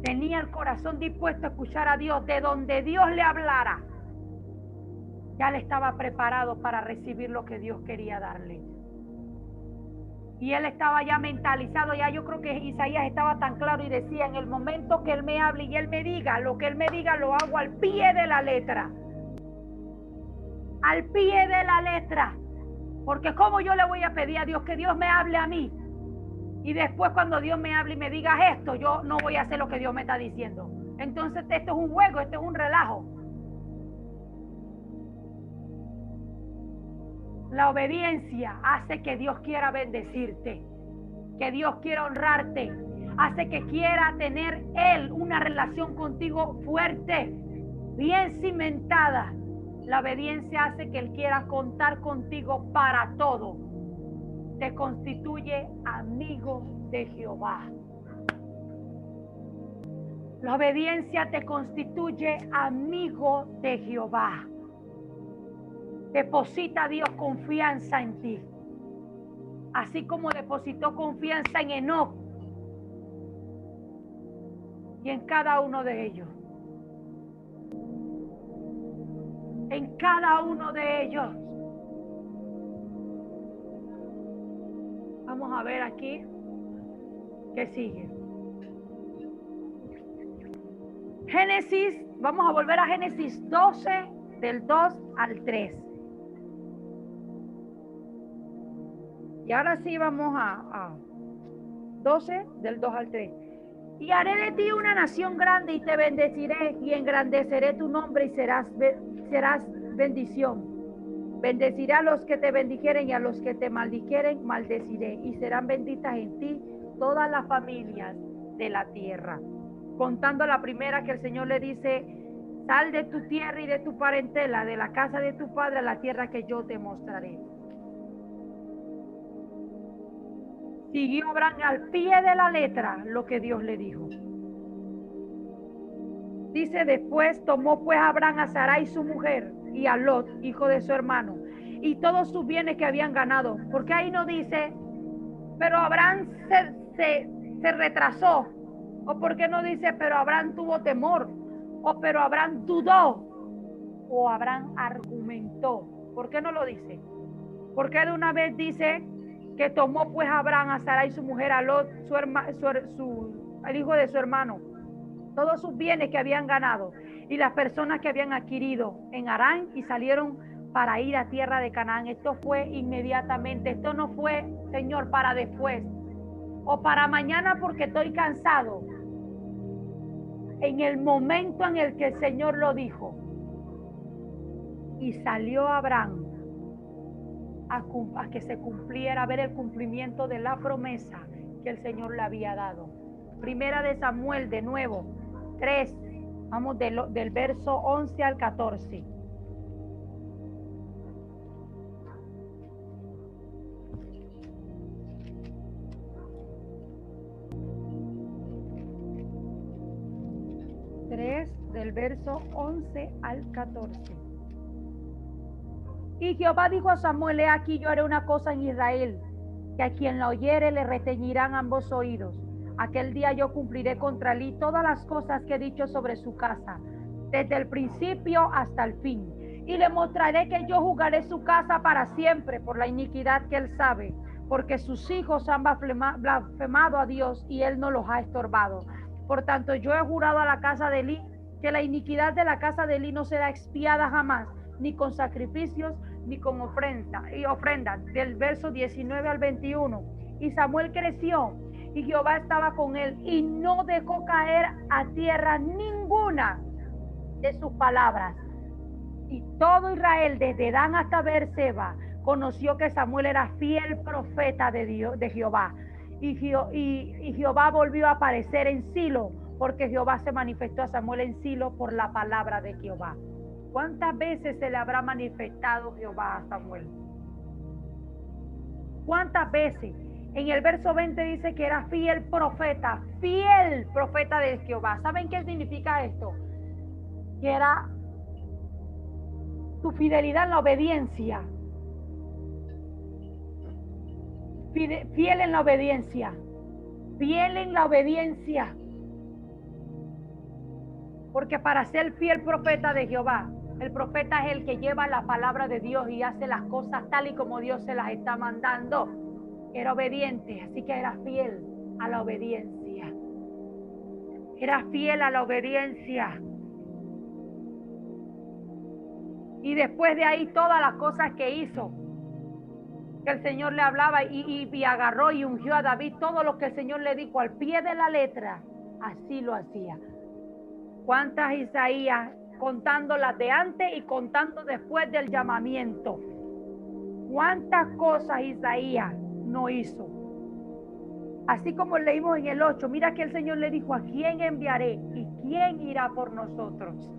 Tenía el corazón dispuesto a escuchar a Dios. De donde Dios le hablara, ya le estaba preparado para recibir lo que Dios quería darle. Y él estaba ya mentalizado. Ya yo creo que Isaías estaba tan claro y decía: en el momento que él me hable y él me diga, lo que él me diga lo hago al pie de la letra. Al pie de la letra. Porque ¿cómo yo le voy a pedir a Dios que Dios me hable a mí? Y después cuando Dios me hable y me diga esto, yo no voy a hacer lo que Dios me está diciendo. Entonces esto es un juego, esto es un relajo. La obediencia hace que Dios quiera bendecirte, que Dios quiera honrarte, hace que quiera tener Él una relación contigo fuerte, bien cimentada. La obediencia hace que Él quiera contar contigo para todo. Te constituye amigo de Jehová. La obediencia te constituye amigo de Jehová. Deposita a Dios confianza en ti, así como depositó confianza en Enoc y en cada uno de ellos. En cada uno de ellos. Vamos a ver aquí qué sigue. Génesis, vamos a volver a Génesis 12, del 2 al 3. Y ahora sí vamos a 12, del 2 al 3. Y haré de ti una nación grande y te bendeciré y engrandeceré tu nombre y serás bendición. Bendeciré a los que te bendijeren y a los que te maldijeren maldeciré, y serán benditas en ti todas las familias de la tierra. Contando la primera, que el Señor le dice: sal de tu tierra y de tu parentela, de la casa de tu padre, a la tierra que yo te mostraré. Siguió Abraham al pie de la letra lo que Dios le dijo. Dice: después tomó pues Abraham a Sarai su mujer y a Lot, hijo de su hermano, y todos sus bienes que habían ganado. Porque ahí no dice: pero Abraham se retrasó. O porque no dice: pero Abraham tuvo temor. O pero Abraham dudó. O Abraham argumentó. ¿Por qué no lo dice? Porque de una vez dice que tomó pues Abraham a Sarai su mujer, a Lot, el hijo de su hermano, todos sus bienes que habían ganado y las personas que habían adquirido en Harán, y salieron para ir a tierra de Canaán. Esto fue inmediatamente. Esto no fue, Señor, para después o para mañana porque estoy cansado. En el momento en el que el Señor lo dijo, y salió Abraham a que se cumpliera, a ver el cumplimiento de la promesa que el Señor le había dado. Primera de Samuel, de nuevo, 3, vamos del verso 11 al 14. Del verso 11 al 14. Y Jehová dijo a Samuel: he aquí, yo haré una cosa en Israel, que a quien la oyere le reteñirán ambos oídos. Aquel día yo cumpliré contra él todas las cosas que he dicho sobre su casa, desde el principio hasta el fin. Y le mostraré que yo juzgaré su casa para siempre por la iniquidad que él sabe, porque sus hijos han blasfemado a Dios y él no los ha estorbado. Por tanto, yo he jurado a la casa de Elí que la iniquidad de la casa de Elí no será expiada jamás, ni con sacrificios, ni con ofrendas. Del verso 19 al 21. Y Samuel creció, y Jehová estaba con él, y no dejó caer a tierra ninguna de sus palabras. Y todo Israel, desde Dan hasta Beerseba, conoció que Samuel era fiel profeta de Dios, de Jehová. Y Jehová volvió a aparecer en Silo, porque Jehová se manifestó a Samuel en Silo por la palabra de Jehová. ¿Cuántas veces se le habrá manifestado Jehová a Samuel? ¿Cuántas veces? En el verso 20 dice que era fiel profeta de Jehová. ¿Saben qué significa esto? Que era tu fidelidad en la obediencia. Fiel en la obediencia. Fiel en la obediencia. Porque para ser fiel profeta de Jehová, el profeta es el que lleva la palabra de Dios y hace las cosas tal y como Dios se las está mandando. Era obediente, así que era fiel a la obediencia. Era fiel a la obediencia. Y después de ahí todas las cosas que hizo, que el Señor le hablaba y agarró y ungió a David, todo lo que el Señor le dijo al pie de la letra, así lo hacía. ¿Cuántas Isaías? Contando las de antes y contando después del llamamiento. ¿Cuántas cosas Isaías no hizo? Así como leímos en el 8, mira que el Señor le dijo: ¿a quién enviaré y quién irá por nosotros?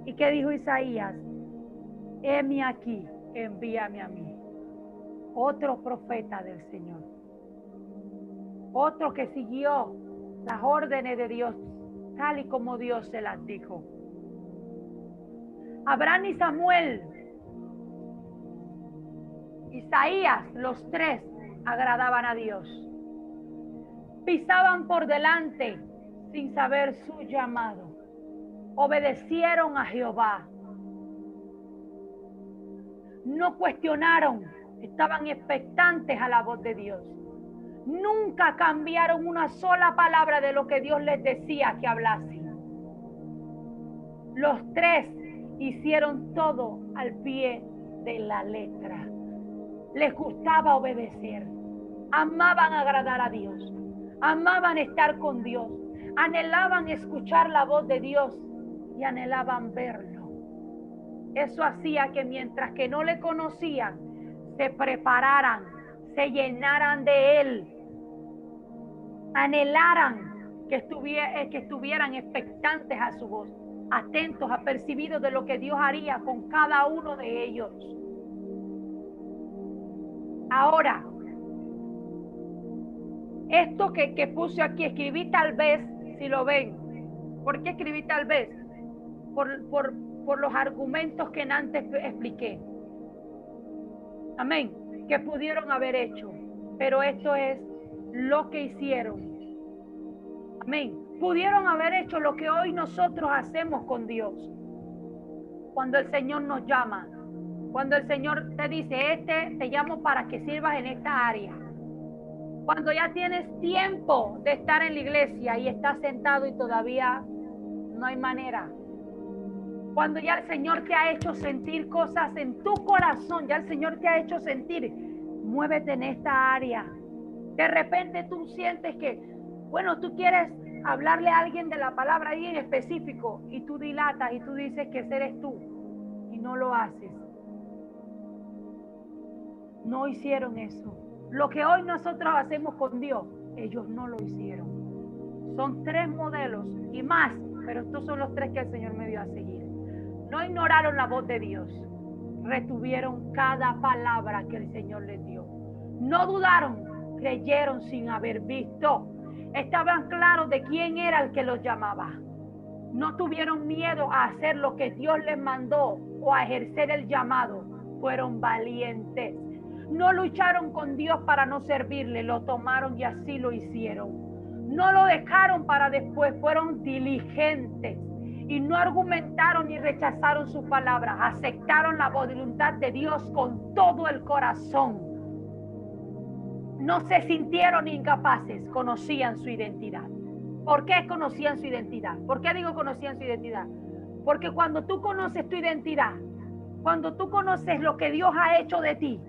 ¿Y qué dijo Isaías? Heme aquí, envíame a mí. Otro profeta del Señor, otro que siguió las órdenes de Dios tal y como Dios se las dijo. Abraham y Samuel, Isaías, los tres agradaban a Dios. Pisaban por delante sin saber su llamado. Obedecieron a Jehová. No cuestionaron, estaban expectantes a la voz de Dios. Nunca cambiaron una sola palabra de lo que Dios les decía que hablasen. Los tres hicieron todo al pie de la letra. Les gustaba obedecer. Amaban agradar a Dios. Amaban estar con Dios. Anhelaban escuchar la voz de Dios y anhelaban verlo. Eso hacía que mientras que no le conocían, se prepararan, se llenaran de Él, anhelaran que estuvieran expectantes a su voz, atentos, apercibidos de lo que Dios haría con cada uno de ellos. Ahora, esto que puse aquí, escribí tal vez, si lo ven. ¿Por qué escribí tal vez? Por los argumentos que antes expliqué. Amén. Que pudieron haber hecho. Pero esto es lo que hicieron. Amén. Pudieron haber hecho lo que hoy nosotros hacemos con Dios. Cuando el Señor nos llama, Cuando el Señor te dice, te llamo para que sirvas en esta área. Cuando ya tienes tiempo de estar en la iglesia y estás sentado y todavía no hay manera. Cuando ya el Señor te ha hecho sentir cosas en tu corazón, ya el Señor te ha hecho sentir, muévete en esta área. De repente tú sientes que, bueno, tú quieres hablarle a alguien de la palabra ahí en específico y tú dilatas y tú dices que ese eres tú y no lo haces. No hicieron eso. Lo que hoy nosotros hacemos con Dios, ellos no lo hicieron. Son 3 modelos y más, pero estos son los 3 que el Señor me dio a seguir. No ignoraron la voz de Dios, retuvieron cada palabra que el Señor les dio. No dudaron, creyeron sin haber visto. Estaban claros de quién era el que los llamaba. No tuvieron miedo a hacer lo que Dios les mandó o a ejercer el llamado. Fueron valientes. No lucharon con Dios para no servirle, lo tomaron y así lo hicieron. No lo dejaron para después, fueron diligentes y no argumentaron ni rechazaron sus palabras. Aceptaron la voluntad de Dios con todo el corazón. No se sintieron incapaces, conocían su identidad. ¿Por qué conocían su identidad? ¿Por qué digo conocían su identidad? Porque cuando tú conoces tu identidad, cuando tú conoces lo que Dios ha hecho de ti,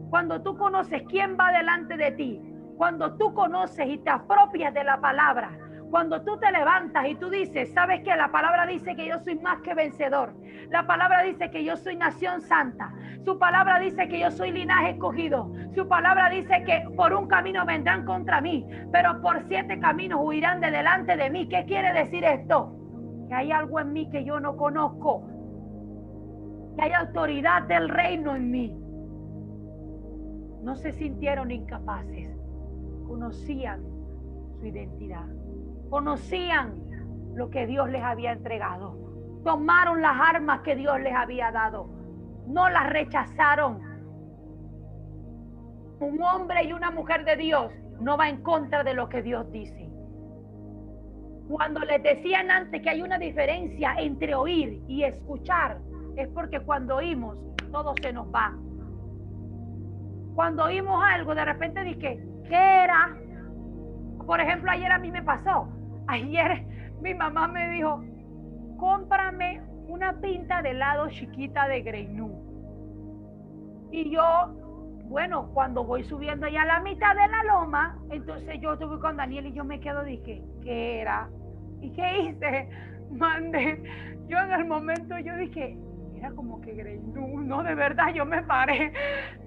cuando tú conoces quién va delante de ti, cuando tú conoces y te apropias de la palabra, cuando tú te levantas y tú dices, ¿sabes qué? La palabra dice que yo soy más que vencedor. La palabra dice que yo soy nación santa. Su palabra dice que yo soy linaje escogido. Su palabra dice que por un camino vendrán contra mí, pero por 7 caminos huirán de delante de mí. ¿Qué quiere decir esto? Que hay algo en mí que yo no conozco. Que hay autoridad del reino en mí. No se sintieron incapaces. Conocían su identidad. Conocían lo que Dios les había entregado. Tomaron las armas que Dios les había dado. No las rechazaron. Un hombre y una mujer de Dios no va en contra de lo que Dios dice. Cuando les decían antes que hay una diferencia entre oír y escuchar, es porque cuando oímos, todo se nos va. Cuando oímos algo, de repente dije, ¿qué era? Por ejemplo, ayer a mí me pasó. Ayer mi mamá me dijo, cómprame una pinta de helado chiquita de Greinú. Y yo, bueno, cuando voy subiendo ya a la mitad de la loma, entonces yo estuve con Daniel y yo me quedo, dije, ¿qué era? ¿Y qué hice? Mandé. Yo en el momento, yo dije, era como que Greinú. No, de verdad, yo me paré.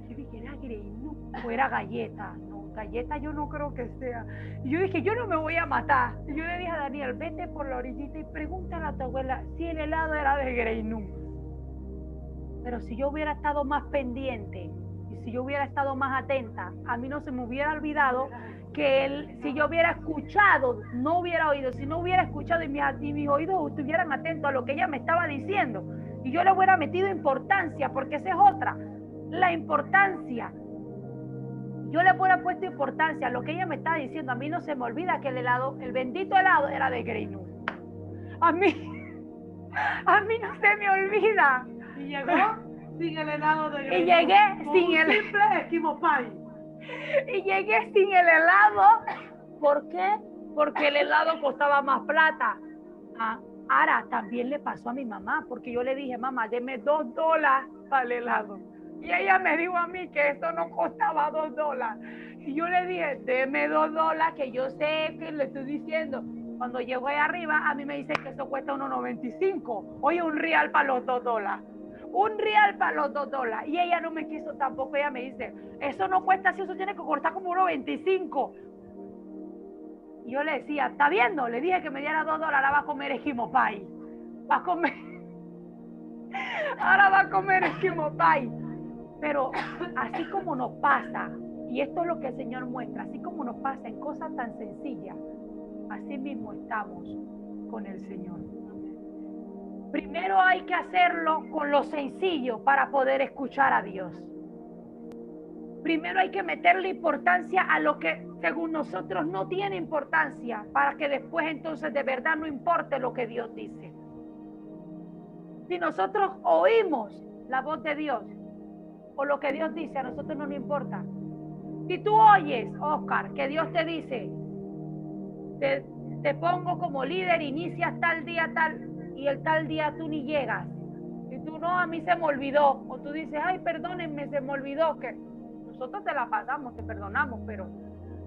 Yo dije, era Greinú o era galleta. Galleta yo no creo que sea. Y yo dije, yo no me voy a matar. Y yo le dije a Daniel, vete por la orillita y pregúntale a tu abuela si el helado era de Greinú. Pero si yo hubiera estado más pendiente y si yo hubiera estado más atenta, a mí no se me hubiera olvidado que él, si yo hubiera escuchado, no hubiera oído, si no hubiera escuchado y mis oídos estuvieran atentos a lo que ella me estaba diciendo y yo le hubiera metido importancia, porque esa es otra, la importancia. Yo le hubiera puesto importancia a lo que ella me está diciendo. A mí no se me olvida que el helado, el bendito helado era de Greinú. A mí no se me olvida. Y llegó sin el helado de Greinú. Y llegué sin el simple Eskimo Pie. Y llegué sin el helado. ¿Por qué? Porque el helado costaba más plata. Ahora también le pasó a mi mamá, porque yo le dije, mamá, deme $2 para el helado. Y ella me dijo a mí que eso no costaba $2. Y yo le dije, deme $2, que yo sé que le estoy diciendo. Cuando llego ahí arriba, a mí me dicen que eso cuesta $1.95. Oye, un real para los $2. Un real para los $2. Y ella no me quiso tampoco. Ella me dice, eso no cuesta así, eso tiene que costar como $1.25. Y yo le decía, ¿está viendo? Le dije que me diera $2. Ahora va a comer Eskimo Pie. Va a comer. Ahora va a comer Eskimo Pie. Pero así como nos pasa, y esto es lo que el Señor muestra, así como nos pasa en cosas tan sencillas, así mismo estamos con el Señor. Primero hay que hacerlo con lo sencillo para poder escuchar a Dios. Primero hay que meterle importancia a lo que según nosotros no tiene importancia, para que después entonces de verdad no importe lo que Dios dice. Si nosotros oímos la voz de Dios, o lo que Dios dice, a nosotros no nos importa. Si tú oyes, Oscar, que Dios te dice, te pongo como líder, inicias tal día, y el tal día tú ni llegas. Y tú, no, a mí se me olvidó. O tú dices, ay, perdónenme, se me olvidó. Que nosotros te la pasamos, te perdonamos, pero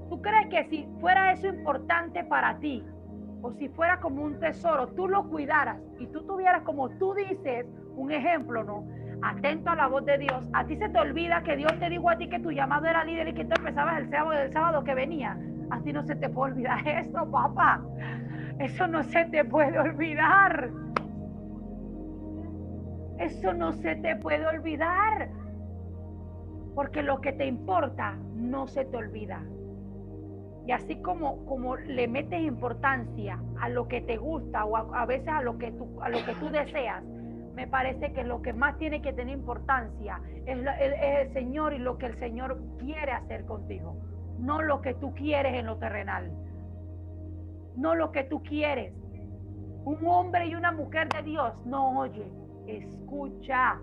¿tú crees que si fuera eso importante para ti, o si fuera como un tesoro, tú lo cuidaras y tú tuvieras, como tú dices, un ejemplo, ¿no? Atento a la voz de Dios. A ti se te olvida que Dios te dijo a ti que tu llamado era líder y que tú empezabas el sábado que venía. A ti no se te puede olvidar eso, papá. Eso no se te puede olvidar. Eso no se te puede olvidar. Porque lo que te importa no se te olvida. Y así como le metes importancia a lo que te gusta o a veces a lo que tú deseas, me parece que lo que más tiene que tener importancia es el Señor y lo que el Señor quiere hacer contigo. No lo que tú quieres en lo terrenal. No lo que tú quieres. Un hombre y una mujer de Dios no oye, escucha.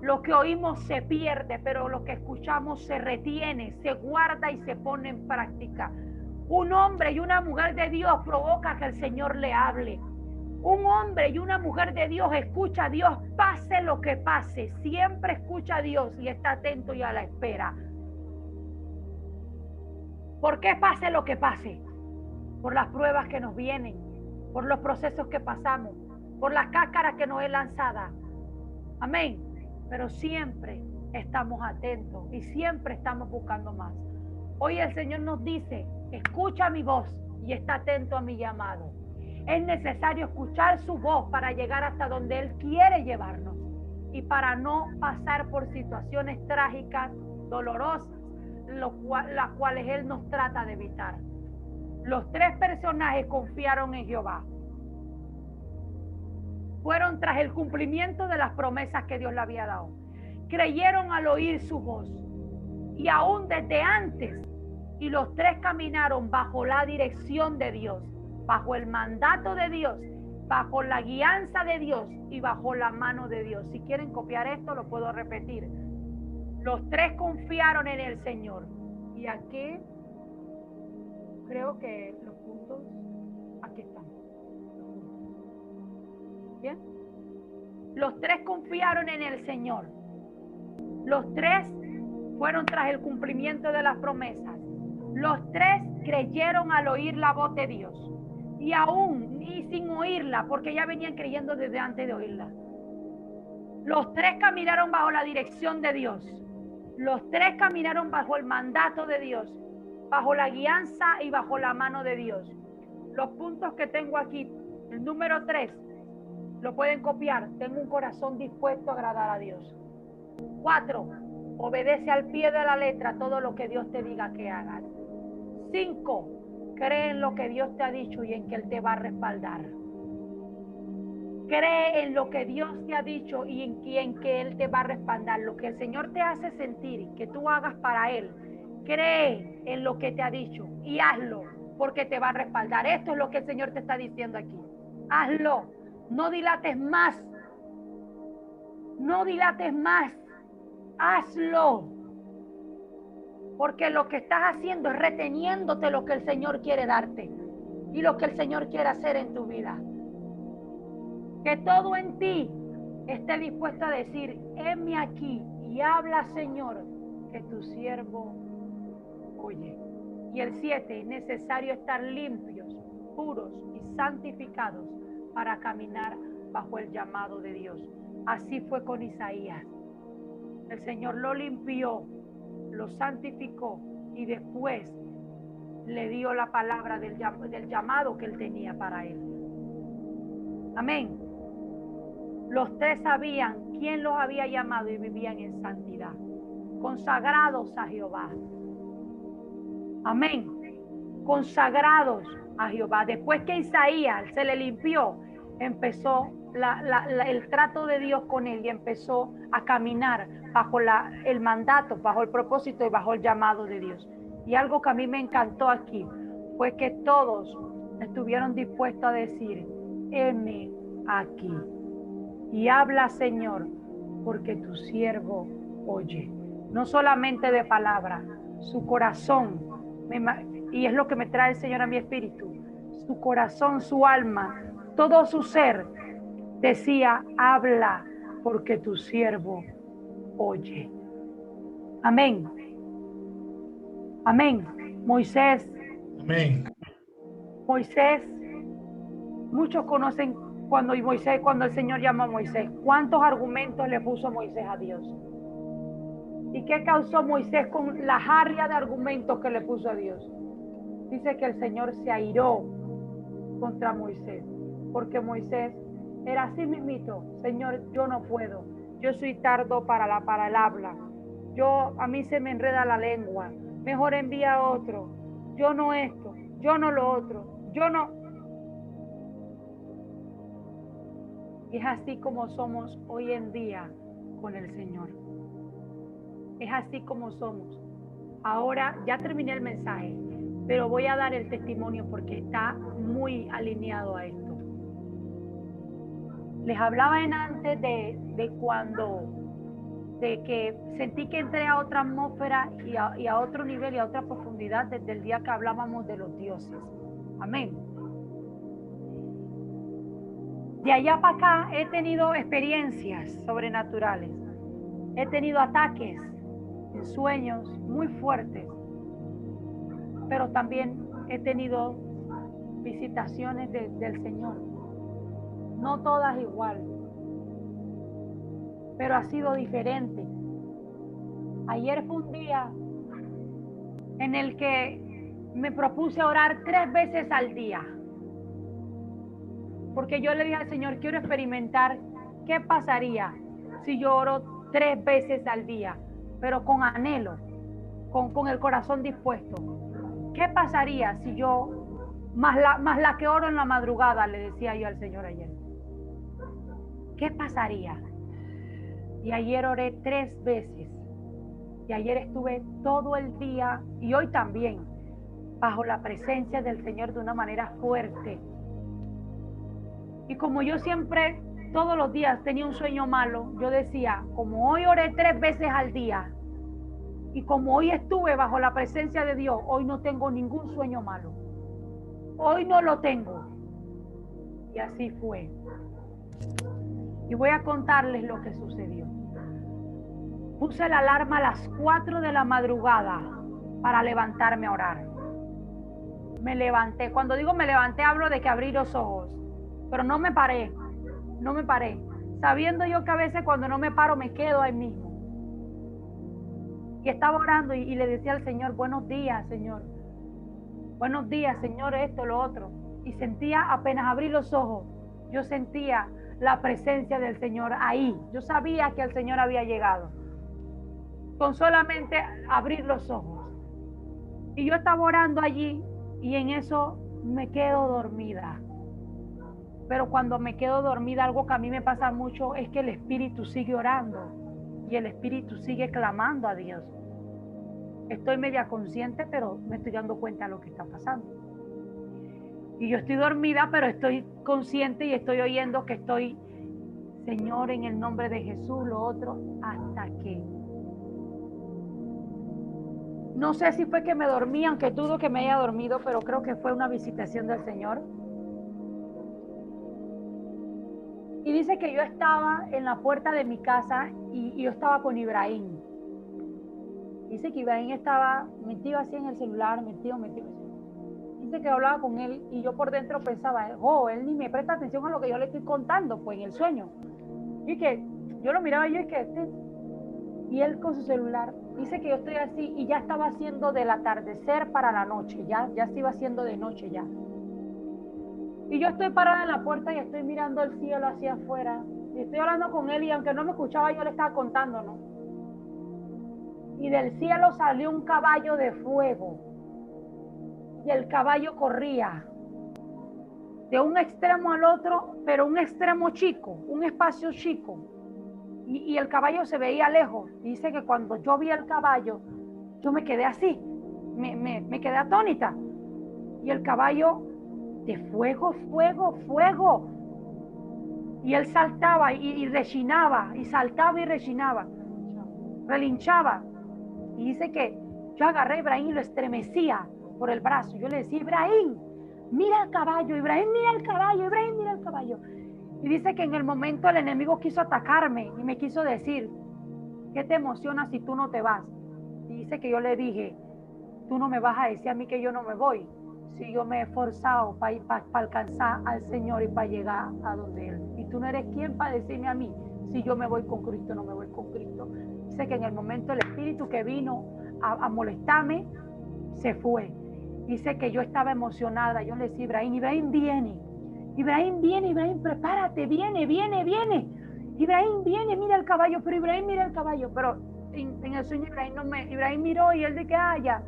Lo que oímos se pierde, pero lo que escuchamos se retiene, se guarda y se pone en práctica. Un hombre y una mujer de Dios provoca que el Señor le hable. Un hombre y una mujer de Dios escucha a Dios, pase lo que pase. Siempre escucha a Dios y está atento y a la espera. ¿Por qué pase lo que pase? Por las pruebas que nos vienen, por los procesos que pasamos, por las cáscaras que nos es lanzada. Amén. Pero siempre estamos atentos y siempre estamos buscando más. Hoy el Señor nos dice, escucha mi voz y está atento a mi llamado. Es necesario escuchar su voz para llegar hasta donde Él quiere llevarnos y para no pasar por situaciones trágicas, dolorosas, las cuales Él nos trata de evitar. Los tres personajes confiaron en Jehová. Fueron tras el cumplimiento de las promesas que Dios le había dado. Creyeron al oír su voz. Y aún desde antes. Y los tres caminaron bajo la dirección de Dios, bajo el mandato de Dios, bajo la guianza de Dios y bajo la mano de Dios. Si quieren copiar esto, lo puedo repetir. Los tres confiaron en el Señor. Y aquí creo que los puntos, aquí están. ¿Bien? Los tres confiaron en el Señor. Los tres fueron tras el cumplimiento de las promesas. Los tres creyeron al oír la voz de Dios. Y aún, y sin oírla, porque ya venían creyendo desde antes de oírla. Los tres caminaron bajo la dirección de Dios. Los tres caminaron bajo el mandato de Dios, bajo la guianza y bajo la mano de Dios. Los puntos que tengo aquí, el número 3, lo pueden copiar. Tengo un corazón dispuesto a agradar a Dios. 4, obedece al pie de la letra todo lo que Dios te diga que hagas. 5, cree en lo que Dios te ha dicho y en que Él te va a respaldar. Cree en lo que Dios te ha dicho y en que Él te va a respaldar. Lo que el Señor te hace sentir que tú hagas para Él, cree en lo que te ha dicho y hazlo porque te va a respaldar. Esto es lo que el Señor te está diciendo aquí. Hazlo. No dilates más. No dilates más. Hazlo. Porque lo que estás haciendo es reteniéndote lo que el Señor quiere darte y lo que el Señor quiere hacer en tu vida. Que todo en ti esté dispuesto a decir, heme aquí y habla, Señor, que tu siervo oye. Y el 7, es necesario estar limpios, puros y santificados para caminar bajo el llamado de Dios. Así fue con Isaías. El Señor lo limpió, lo santificó y después le dio la palabra del llamado que él tenía para él. Amén. Los tres sabían quién los había llamado y vivían en santidad, consagrados a Jehová. Amén. Consagrados a Jehová. Después que Isaías se le limpió, empezó el trato de Dios con él y empezó a caminar bajo el mandato, bajo el propósito y bajo el llamado de Dios. Y algo que a mí me encantó aquí fue que todos estuvieron dispuestos a decir, heme aquí y habla, Señor, porque tu siervo oye. No solamente de palabra, su corazón. Y es lo que me trae el Señor a mi espíritu. Su corazón, su alma, todo su ser decía, habla porque tu siervo oye. Amén. Amén. Moisés. Amén. Moisés, muchos conocen cuando el Señor llama a Moisés, ¿cuántos argumentos le puso Moisés a Dios? ¿Y qué causó Moisés con la jarria de argumentos que le puso a Dios? Dice que el Señor se airó contra Moisés, porque Moisés era así mismito. Señor, yo no puedo, yo soy tardo para el habla, a mí se me enreda la lengua, mejor envía a otro, yo no esto, yo no lo otro, yo no. Y es así como somos hoy en día con el Señor. Es así como somos. Ahora ya terminé el mensaje, pero voy a dar el testimonio porque está muy alineado a esto. Les hablaba en antes de que sentí que entré a otra atmósfera y a otro nivel y a otra profundidad desde el día que hablábamos de los dioses. Amén. De allá para acá he tenido experiencias sobrenaturales. He tenido ataques en sueños muy fuertes, pero también he tenido visitaciones del Señor. No todas igual, pero ha sido diferente. Ayer fue un día en el que me propuse orar 3 veces al día, porque yo le dije al Señor, quiero experimentar qué pasaría si yo oro 3 veces al día, pero con anhelo, con el corazón dispuesto. ¿Qué pasaría si yo, más la que oro en la madrugada, le decía yo al Señor ayer? ¿Qué pasaría? Y ayer oré 3 veces. Y ayer estuve todo el día, y hoy también, bajo la presencia del Señor de una manera fuerte. Y como yo siempre, todos los días tenía un sueño malo, yo decía, como hoy oré 3 veces al día, y como hoy estuve bajo la presencia de Dios, hoy no tengo ningún sueño malo. Hoy no lo tengo. Y así fue. Y voy a contarles lo que sucedió. Puse la alarma a las 4 de la madrugada para levantarme a orar. Me levanté. Cuando digo me levanté, hablo de que abrí los ojos. Pero no me paré. No me paré. Sabiendo yo que a veces cuando no me paro me quedo ahí mismo. Y estaba orando y le decía al Señor, buenos días, Señor. Buenos días, Señor, esto, lo otro. Y sentía, apenas abrí los ojos, yo sentía la presencia del Señor ahí. Yo sabía que el Señor había llegado. Con solamente abrir los ojos. Y yo estaba orando allí y en eso me quedo dormida. Pero cuando me quedo dormida, algo que a mí me pasa mucho es que el Espíritu sigue orando y el Espíritu sigue clamando a Dios. Estoy media consciente, pero me estoy dando cuenta de lo que está pasando. Y yo estoy dormida, pero estoy consciente y estoy oyendo que estoy, Señor, en el nombre de Jesús, lo otro, hasta que... No sé si fue que me dormí, aunque dudo que me haya dormido, pero creo que fue una visitación del Señor. Y dice que yo estaba en la puerta de mi casa y yo estaba con Ibrahim. Dice que Ibrahim estaba metido así en el celular, metido. Dice que hablaba con él y yo por dentro pensaba, él ni me presta atención a lo que yo le estoy contando, pues en el sueño. Y que yo lo miraba y yo y él con su celular. Dice que yo estoy así y ya estaba haciendo del atardecer para la noche, ya se iba haciendo de noche ya. Y yo estoy parada en la puerta y estoy mirando el cielo hacia afuera. Y estoy hablando con él y aunque no me escuchaba, yo le estaba contando, ¿no? Y del cielo salió un caballo de fuego. Y el caballo corría de un extremo al otro, pero un extremo chico, un espacio chico. Y el caballo se veía lejos. Dice que cuando yo vi el caballo, yo me quedé así, me quedé atónita. Y el caballo de fuego, fuego, fuego. Y él saltaba y rechinaba, y saltaba y rechinaba. relinchaba. Y dice que yo agarré a Ibrahim y lo estremecía por el brazo. Yo le decía, Ibrahim, mira el caballo, Ibrahim, mira el caballo, Ibrahim, mira el caballo. Y dice que en el momento el enemigo quiso atacarme y me quiso decir, ¿qué te emociona si tú no te vas? Y dice que yo le dije, tú no me vas a decir a mí que yo no me voy, si yo me he esforzado para alcanzar al Señor y para llegar a donde Él. Y tú no eres quien para decirme a mí si yo me voy con Cristo o no me voy con Cristo. Dice que en el momento el espíritu que vino a molestarme se fue. Dice que yo estaba emocionada. Yo le decía, Ibrahim, Ibrahim viene. Ibrahim viene, Ibrahim, prepárate, viene. Ibrahim viene, mira el caballo, pero Ibrahim mira el caballo. Pero en el sueño Ibrahim miró y él de que ya.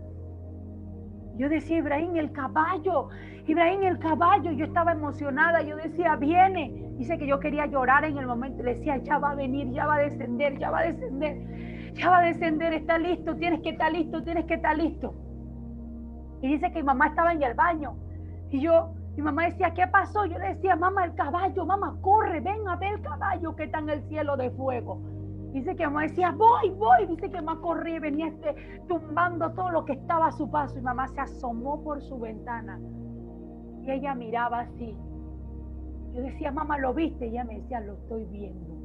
Yo decía, Ibrahim, el caballo. Yo estaba emocionada. Yo decía, viene. Dice que yo quería llorar en el momento. Le decía, ya va a venir, ya va a descender. Está listo, tienes que estar listo. Y dice que mi mamá estaba en el baño. Y mi mamá decía, ¿qué pasó? Yo le decía, mamá, el caballo, mamá, corre, ven a ver el caballo que está en el cielo de fuego. Dice que mamá decía, voy. Dice que mamá corría y venía tumbando todo lo que estaba a su paso. Y mamá se asomó por su ventana. Y ella miraba así. Yo decía, mamá, ¿lo viste? Y ella me decía, lo estoy viendo.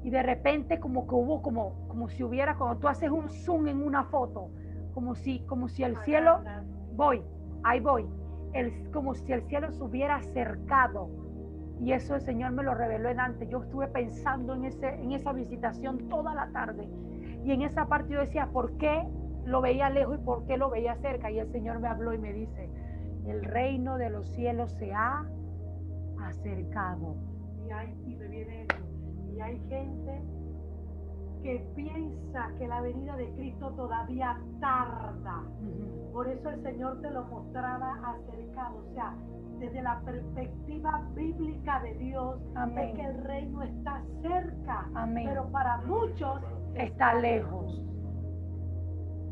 Y de repente como que hubo como si hubiera, cuando tú haces un zoom en una foto, como si el cielo, ahí voy. Como si el cielo se hubiera acercado. Y eso el Señor me lo reveló en antes. Yo estuve pensando en esa visitación toda la tarde. Y en esa parte yo decía, ¿por qué lo veía lejos y por qué lo veía cerca? Y el Señor me habló y me dice, el reino de los cielos se ha acercado. Y me viene esto. Y hay gente que piensa que la venida de Cristo todavía tarda. Por eso el Señor te lo mostraba acercado. O sea, desde la perspectiva bíblica de Dios, amén, es que el reino está cerca, amén, pero para muchos está lejos.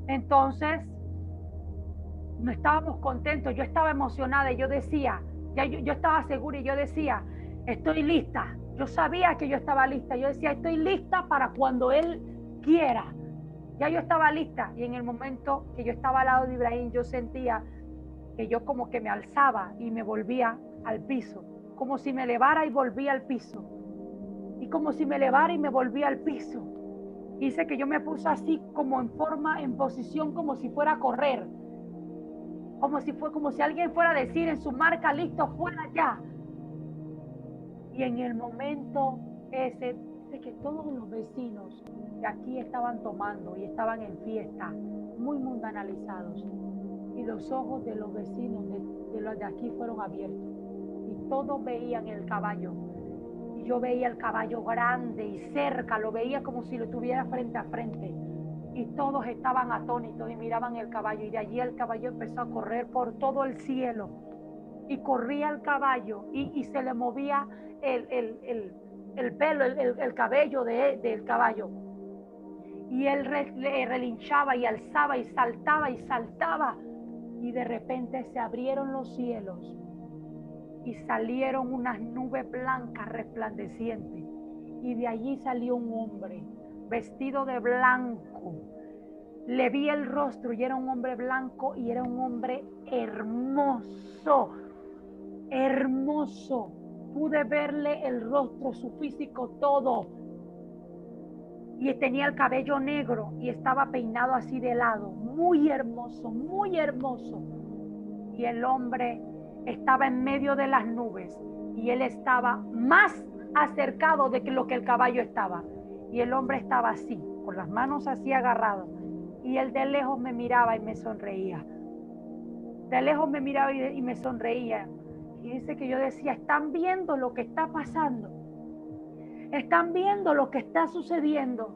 Entonces, no estábamos contentos. Yo estaba emocionada y yo decía, yo estaba segura y yo decía, estoy lista. Yo sabía que yo estaba lista. Yo decía, estoy lista para cuando Él quiera. Ya yo estaba lista. Y en el momento que yo estaba al lado de Ibrahim, yo sentía que yo como que me alzaba y me volvía al piso. Como si me elevara y volvía al piso. Y como si me elevara y me volvía al piso. Dice que yo me puse así como en posición, como si fuera a correr. Como si alguien fuera a decir en su marca, listo, fuera ya. Y en el momento ese, dice que todos los vecinos de aquí estaban tomando y estaban en fiesta, muy mundanalizados. Y los ojos de los vecinos de los de aquí fueron abiertos. Y todos veían el caballo. Y yo veía el caballo grande y cerca, lo veía como si lo tuviera frente a frente. Y todos estaban atónitos y miraban el caballo. Y de allí el caballo empezó a correr por todo el cielo. Y corría el caballo y se le movía el pelo, el cabello del caballo. Y él relinchaba y alzaba y saltaba. Y de repente se abrieron los cielos y salieron unas nubes blancas resplandecientes. Y de allí salió un hombre vestido de blanco. Le vi el rostro y era un hombre blanco y era un hombre hermoso. Pude verle el rostro, su físico, todo. Y tenía el cabello negro y estaba peinado así de lado. Muy hermoso. Y el hombre estaba en medio de las nubes. Y él estaba más acercado de lo que el caballo estaba. Y el hombre estaba así, con las manos así agarradas. Y él de lejos me miraba y me sonreía. Y dice que yo decía, ¿están viendo lo que está pasando? ¿Están viendo lo que está sucediendo?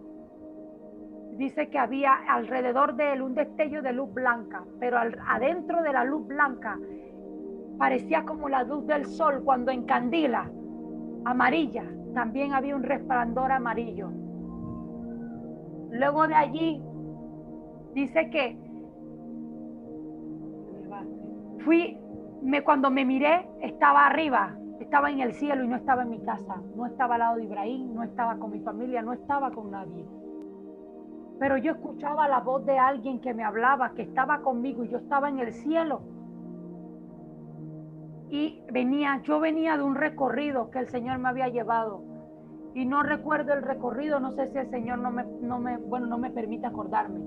Dice que había alrededor de él un destello de luz blanca, pero adentro de la luz blanca parecía como la luz del sol cuando encandila, amarilla. También había un resplandor amarillo. Luego de allí, dice que cuando me miré, estaba arriba, estaba en el cielo y no estaba en mi casa, no estaba al lado de Ibrahim, no estaba con mi familia, no estaba con nadie. pero yo escuchaba la voz de alguien que me hablaba, que estaba conmigo y yo estaba en el cielo. Y yo venía de un recorrido que el Señor me había llevado. Y no recuerdo el recorrido, no sé si el Señor no me permite acordarme.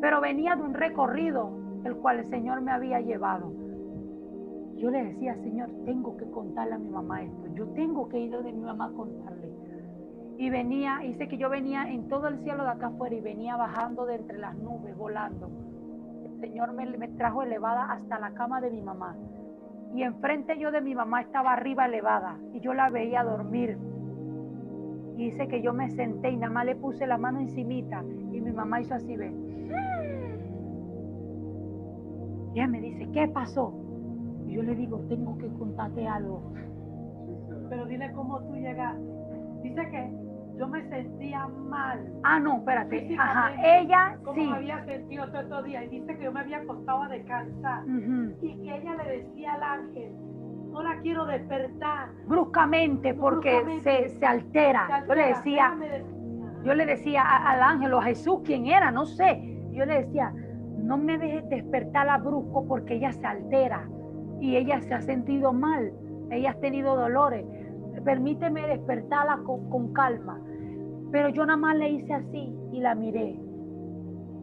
Pero venía de un recorrido el cual el Señor me había llevado. Yo le decía, Señor, tengo que contarle a mi mamá esto. Yo tengo que ir de mi mamá a contarle. Y dice que yo venía en todo el cielo de acá afuera y venía bajando de entre las nubes, volando. El Señor me trajo elevada hasta la cama de mi mamá. Y enfrente yo de mi mamá estaba arriba elevada y yo la veía dormir. Y dice que yo me senté y nada más le puse la mano encimita y mi mamá hizo así, ve. Y ella me dice, ¿qué pasó? Y yo le digo, tengo que contarte algo. Pero dile cómo tú llegaste. Dice que yo me sentía mal. Ah, no, espérate. Ajá, ella como sí. me había sentido todos estos días. Y dice que yo me había acostado a descansar. Y que ella le decía al ángel, no la quiero despertar. Bruscamente, porque se altera. Yo le decía al ángel o a Jesús, quién era, no sé. Yo le decía, no me dejes despertarla brusco porque ella se altera. Y ella se ha sentido mal. Ella ha tenido dolores. Permíteme despertarla con calma. Pero yo nada más le hice así y la miré.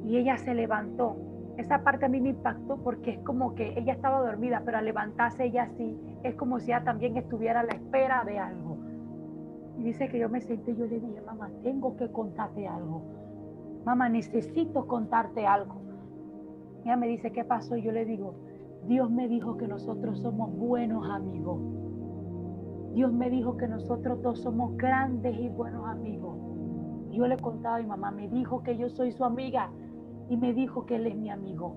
Y ella se levantó. Esa parte a mí me impactó porque es como que ella estaba dormida, pero al levantarse ella así, es como si ella también estuviera a la espera de algo. Y dice que yo me senté y yo le dije, mamá, tengo que contarte algo. Mamá, necesito contarte algo. Y ella me dice, ¿qué pasó? Y yo le digo, Dios me dijo que nosotros somos buenos amigos. Dios me dijo que nosotros dos somos grandes y buenos amigos. Yo le contaba a mi mamá, me dijo que yo soy su amiga y me dijo que él es mi amigo.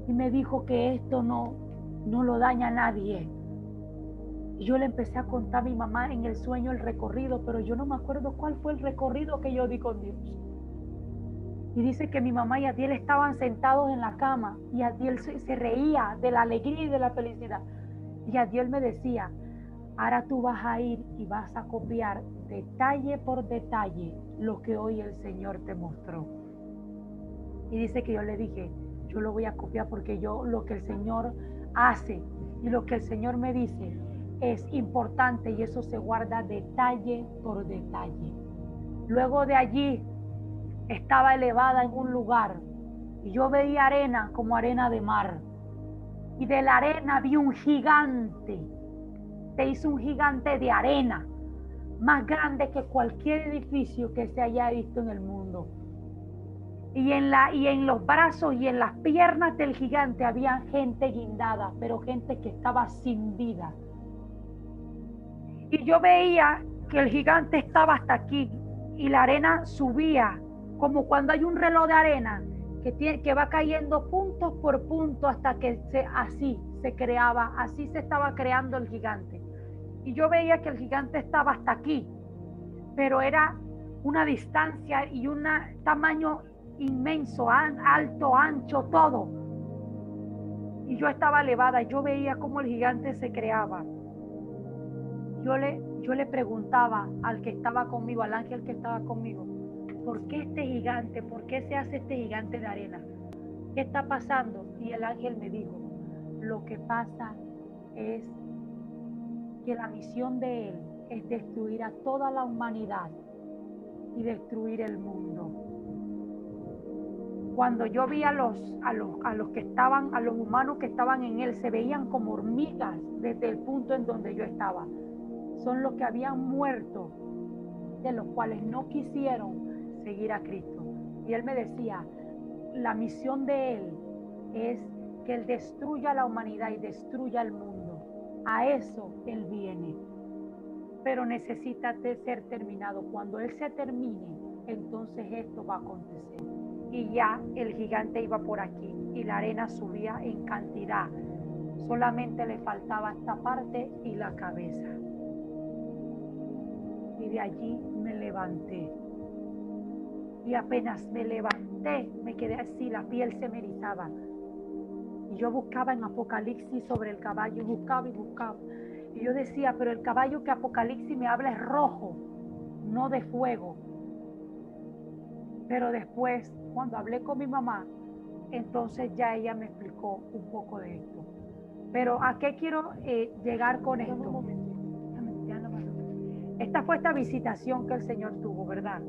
Y me dijo que esto no lo daña a nadie. Y yo le empecé a contar a mi mamá en el sueño el recorrido, pero yo no me acuerdo cuál fue el recorrido que yo di con Dios. Y dice que mi mamá y Adiel estaban sentados en la cama y Adiel se reía de la alegría y de la felicidad. Y Adiel me decía, ahora tú vas a ir y vas a copiar detalle por detalle lo que hoy el Señor te mostró. Y dice que yo le dije, yo lo voy a copiar porque yo lo que el Señor hace y lo que el Señor me dice es importante y eso se guarda detalle por detalle. Luego de allí estaba elevada en un lugar y yo veía arena como arena de mar. Y de la arena vi un gigante. Se hizo un gigante de arena, más grande que cualquier edificio que se haya visto en el mundo. Y en los brazos y en las piernas del gigante había gente guindada, pero gente que estaba sin vida. Y yo veía que el gigante estaba hasta aquí y la arena subía, como cuando hay un reloj de arena que va cayendo punto por punto hasta que así se estaba creando el gigante. Y yo veía que el gigante estaba hasta aquí, pero era una distancia y un tamaño inmenso, alto, ancho, todo. Y yo estaba elevada, yo veía cómo el gigante se creaba. Yo le preguntaba al que estaba conmigo, al ángel que estaba conmigo, ¿por qué este gigante? ¿Por qué se hace este gigante de arena? ¿Qué está pasando? Y el ángel me dijo, lo que pasa es que la misión de él es destruir a toda la humanidad y destruir el mundo. Cuando yo vi a los humanos que estaban en él, se veían como hormigas desde el punto en donde yo estaba. Son los que habían muerto, de los cuales no quisieron seguir a Cristo. Y él me decía, la misión de él es que él destruya la humanidad y destruya el mundo. A eso él viene. Pero necesita ser terminado. Cuando él se termine, entonces esto va a acontecer. Y ya el gigante iba por aquí y la arena subía en cantidad. Solamente le faltaba esta parte y la cabeza. Y de allí me levanté. Y apenas me levanté, me quedé así, la piel se me erizaba. Y yo buscaba en Apocalipsis sobre el caballo, y buscaba. Y yo decía, pero el caballo que Apocalipsis me habla es rojo, no de fuego. Pero después, cuando hablé con mi mamá, entonces ya ella me explicó un poco de esto. Pero ¿a qué quiero llegar con esto? Esta fue esta visitación que el Señor tuvo, ¿verdad?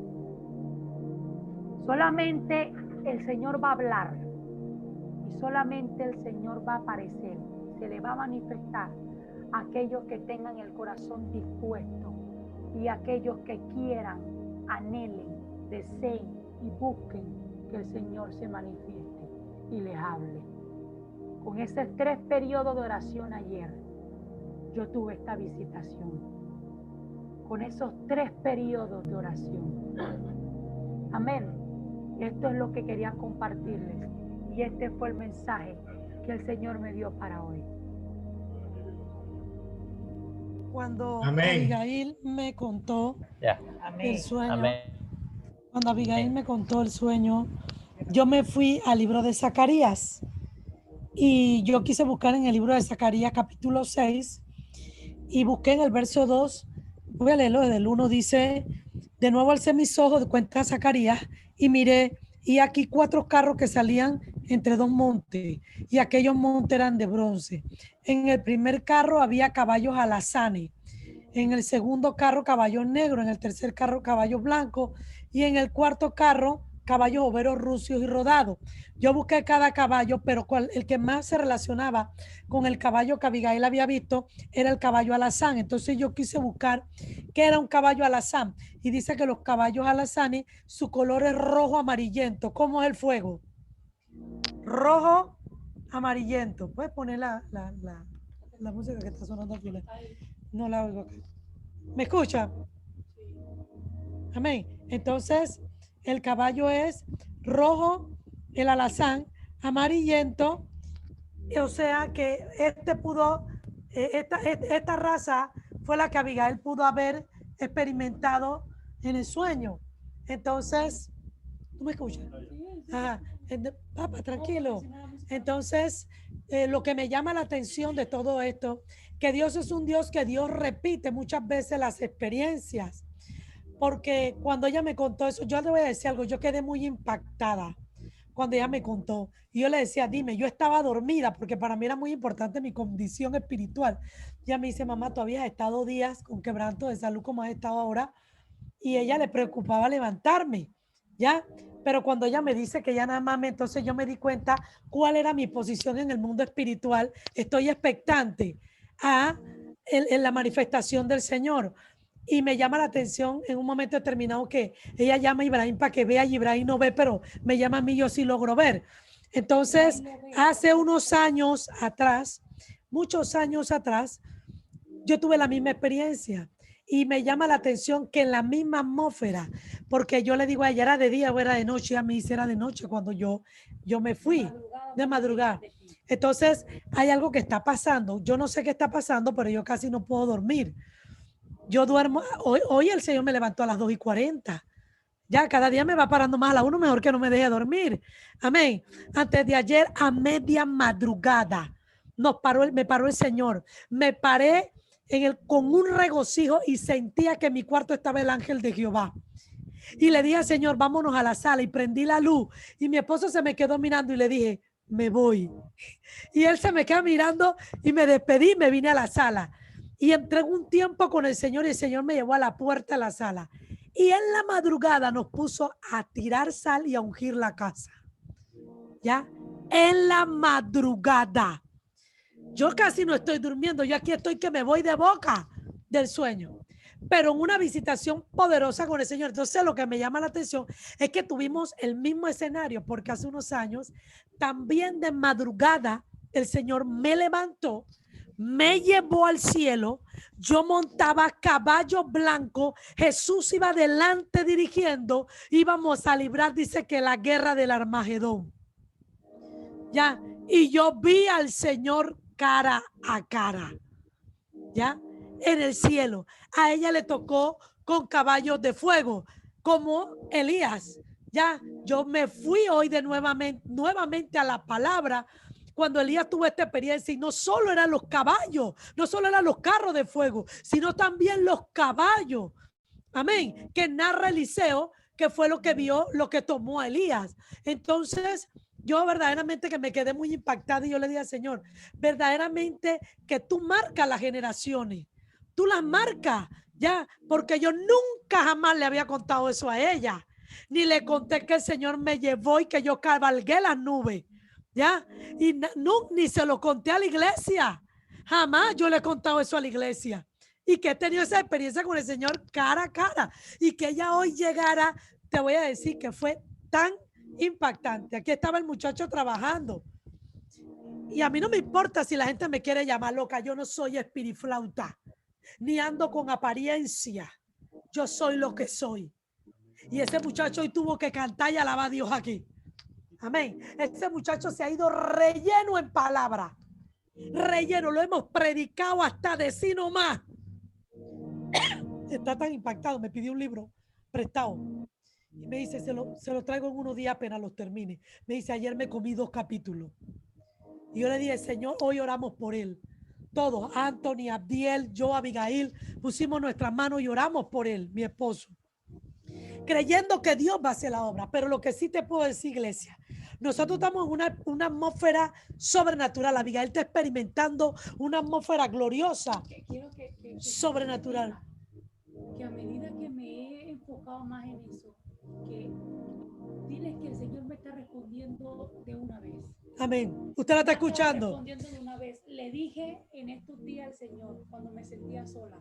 Solamente el Señor va a hablar y solamente el Señor va a aparecer. Se le va a manifestar a aquellos que tengan el corazón dispuesto y aquellos que quieran, anhelen, deseen y busquen que el Señor se manifieste y les hable. Con esos 3 periodos de oración ayer, yo tuve esta visitación. Con esos 3 periodos de oración. Amén. Esto es lo que quería compartirles. Y este fue el mensaje que el Señor me dio para hoy. Cuando Amén. Abigail me contó el sueño, Amén. cuando Abigail me contó el sueño, yo me fui al libro de Zacarías y yo quise buscar en el libro de Zacarías capítulo 6 y busqué en el verso 2, voy a leerlo desde el 1, dice: de nuevo alcé mis ojos, cuenta Zacarías, y miré, y aquí 4 carros que salían entre 2 montes, y aquellos montes eran de bronce. En el primer carro había caballos alazanes, en el segundo carro caballos negros, en el tercer carro caballos blancos, y en el cuarto carro caballos overos rucios y rodados. Yo busqué cada caballo, pero el que más se relacionaba con el caballo que Abigail había visto era el caballo alazán. Entonces yo quise buscar qué era un caballo alazán. Y dice que los caballos alazanes, su color es rojo amarillento. ¿Cómo es el fuego? Rojo amarillento. Puedes poner la música que está sonando aquí. No la oigo acá. ¿Me escucha? Amén. Entonces, el caballo es rojo, el alazán amarillento, o sea que esta raza fue la que Abigail pudo haber experimentado en el sueño. Entonces, ¿tú me escuchas? Ajá. Papá, tranquilo. Entonces, lo que me llama la atención de todo esto, que Dios es un Dios que Dios repite muchas veces las experiencias. Porque cuando ella me contó eso, yo le voy a decir algo, yo quedé muy impactada cuando ella me contó. Y yo le decía, dime, yo estaba dormida porque para mí era muy importante mi condición espiritual. Ella me dice, mamá, tú habías estado días con quebranto de salud como has estado ahora. Y ella le preocupaba levantarme, ¿ya? Pero cuando ella me dice que ya nada más, entonces yo me di cuenta cuál era mi posición en el mundo espiritual. Estoy expectante en la manifestación del Señor. Y me llama la atención en un momento determinado que ella llama a Ibrahim para que vea, y Ibrahim no ve, pero me llama a mí, yo sí logro ver. Entonces, hace unos años atrás, muchos años atrás, yo tuve la misma experiencia y me llama la atención que en la misma atmósfera, porque yo le digo a ella, ¿era de día o era de noche? A mí era de noche cuando yo me fui, de madrugada. Entonces, hay algo que está pasando. Yo no sé qué está pasando, pero yo casi no puedo dormir. Yo duermo, hoy el Señor me levantó a las 2:40. Ya cada día me va parando más a la 1, mejor que no me deje dormir. Amén. Antes de ayer, a media madrugada, me paró el Señor. Me paré con un regocijo y sentía que en mi cuarto estaba el ángel de Jehová. Y le dije al Señor, vámonos a la sala, y prendí la luz. Y mi esposo se me quedó mirando y le dije, me voy. Y él se me quedó mirando y me despedí, me vine a la sala. Y entré un tiempo con el Señor y el Señor me llevó a la puerta de la sala. Y en la madrugada nos puso a tirar sal y a ungir la casa. ¿Ya? En la madrugada. Yo casi no estoy durmiendo. Yo aquí estoy que me voy de boca del sueño. Pero en una visitación poderosa con el Señor. Entonces lo que me llama la atención es que tuvimos el mismo escenario, porque hace unos años también de madrugada el Señor me levantó, me llevó al cielo, yo montaba caballo blanco, Jesús iba adelante dirigiendo, íbamos a librar, dice que la guerra del Armagedón. Ya, y yo vi al Señor cara a cara, ya, en el cielo. A ella le tocó con caballos de fuego, como Elías. Ya, yo me fui hoy nuevamente a la palabra, cuando Elías tuvo esta experiencia, y no solo eran los caballos, no solo eran los carros de fuego, sino también los caballos. Amén. Que narra Eliseo, que fue lo que vio, lo que tomó a Elías. Entonces, yo verdaderamente que me quedé muy impactada y yo le dije al Señor, verdaderamente que tú marcas las generaciones, tú las marcas, ya, porque yo nunca jamás le había contado eso a ella, ni le conté que el Señor me llevó y que yo cabalgué las nubes, ya, y no, ni se lo conté a la iglesia, jamás yo le he contado eso a la iglesia. Y que he tenido esa experiencia con el Señor cara a cara y que ella hoy llegara, te voy a decir que fue tan impactante. Aquí estaba el muchacho trabajando y a mí no me importa si la gente me quiere llamar loca, yo no soy espiriflauta ni ando con apariencia, yo soy lo que soy. Y ese muchacho hoy tuvo que cantar y alabar a Dios aquí, amén. Ese muchacho se ha ido relleno en palabras, relleno, lo hemos predicado hasta decir no más. Está tan impactado, me pidió un libro prestado y me dice, se lo traigo en unos días apenas los termine. Me dice, ayer me comí 2 capítulos. Y yo le dije, Señor, hoy oramos por él. Todos, Anthony, Abdiel, yo, Abigail, pusimos nuestras manos y oramos por él, mi esposo, creyendo que Dios va a hacer la obra. Pero lo que sí te puedo decir, iglesia, nosotros estamos en una atmósfera sobrenatural. Abigail está experimentando una atmósfera gloriosa, sobrenatural. Que a medida que me he enfocado más en eso, que diles que el Señor me está respondiendo de una vez. Amén. ¿Usted la está escuchando? Respondiendo de una vez. Le dije en estos días al Señor, cuando me sentía sola,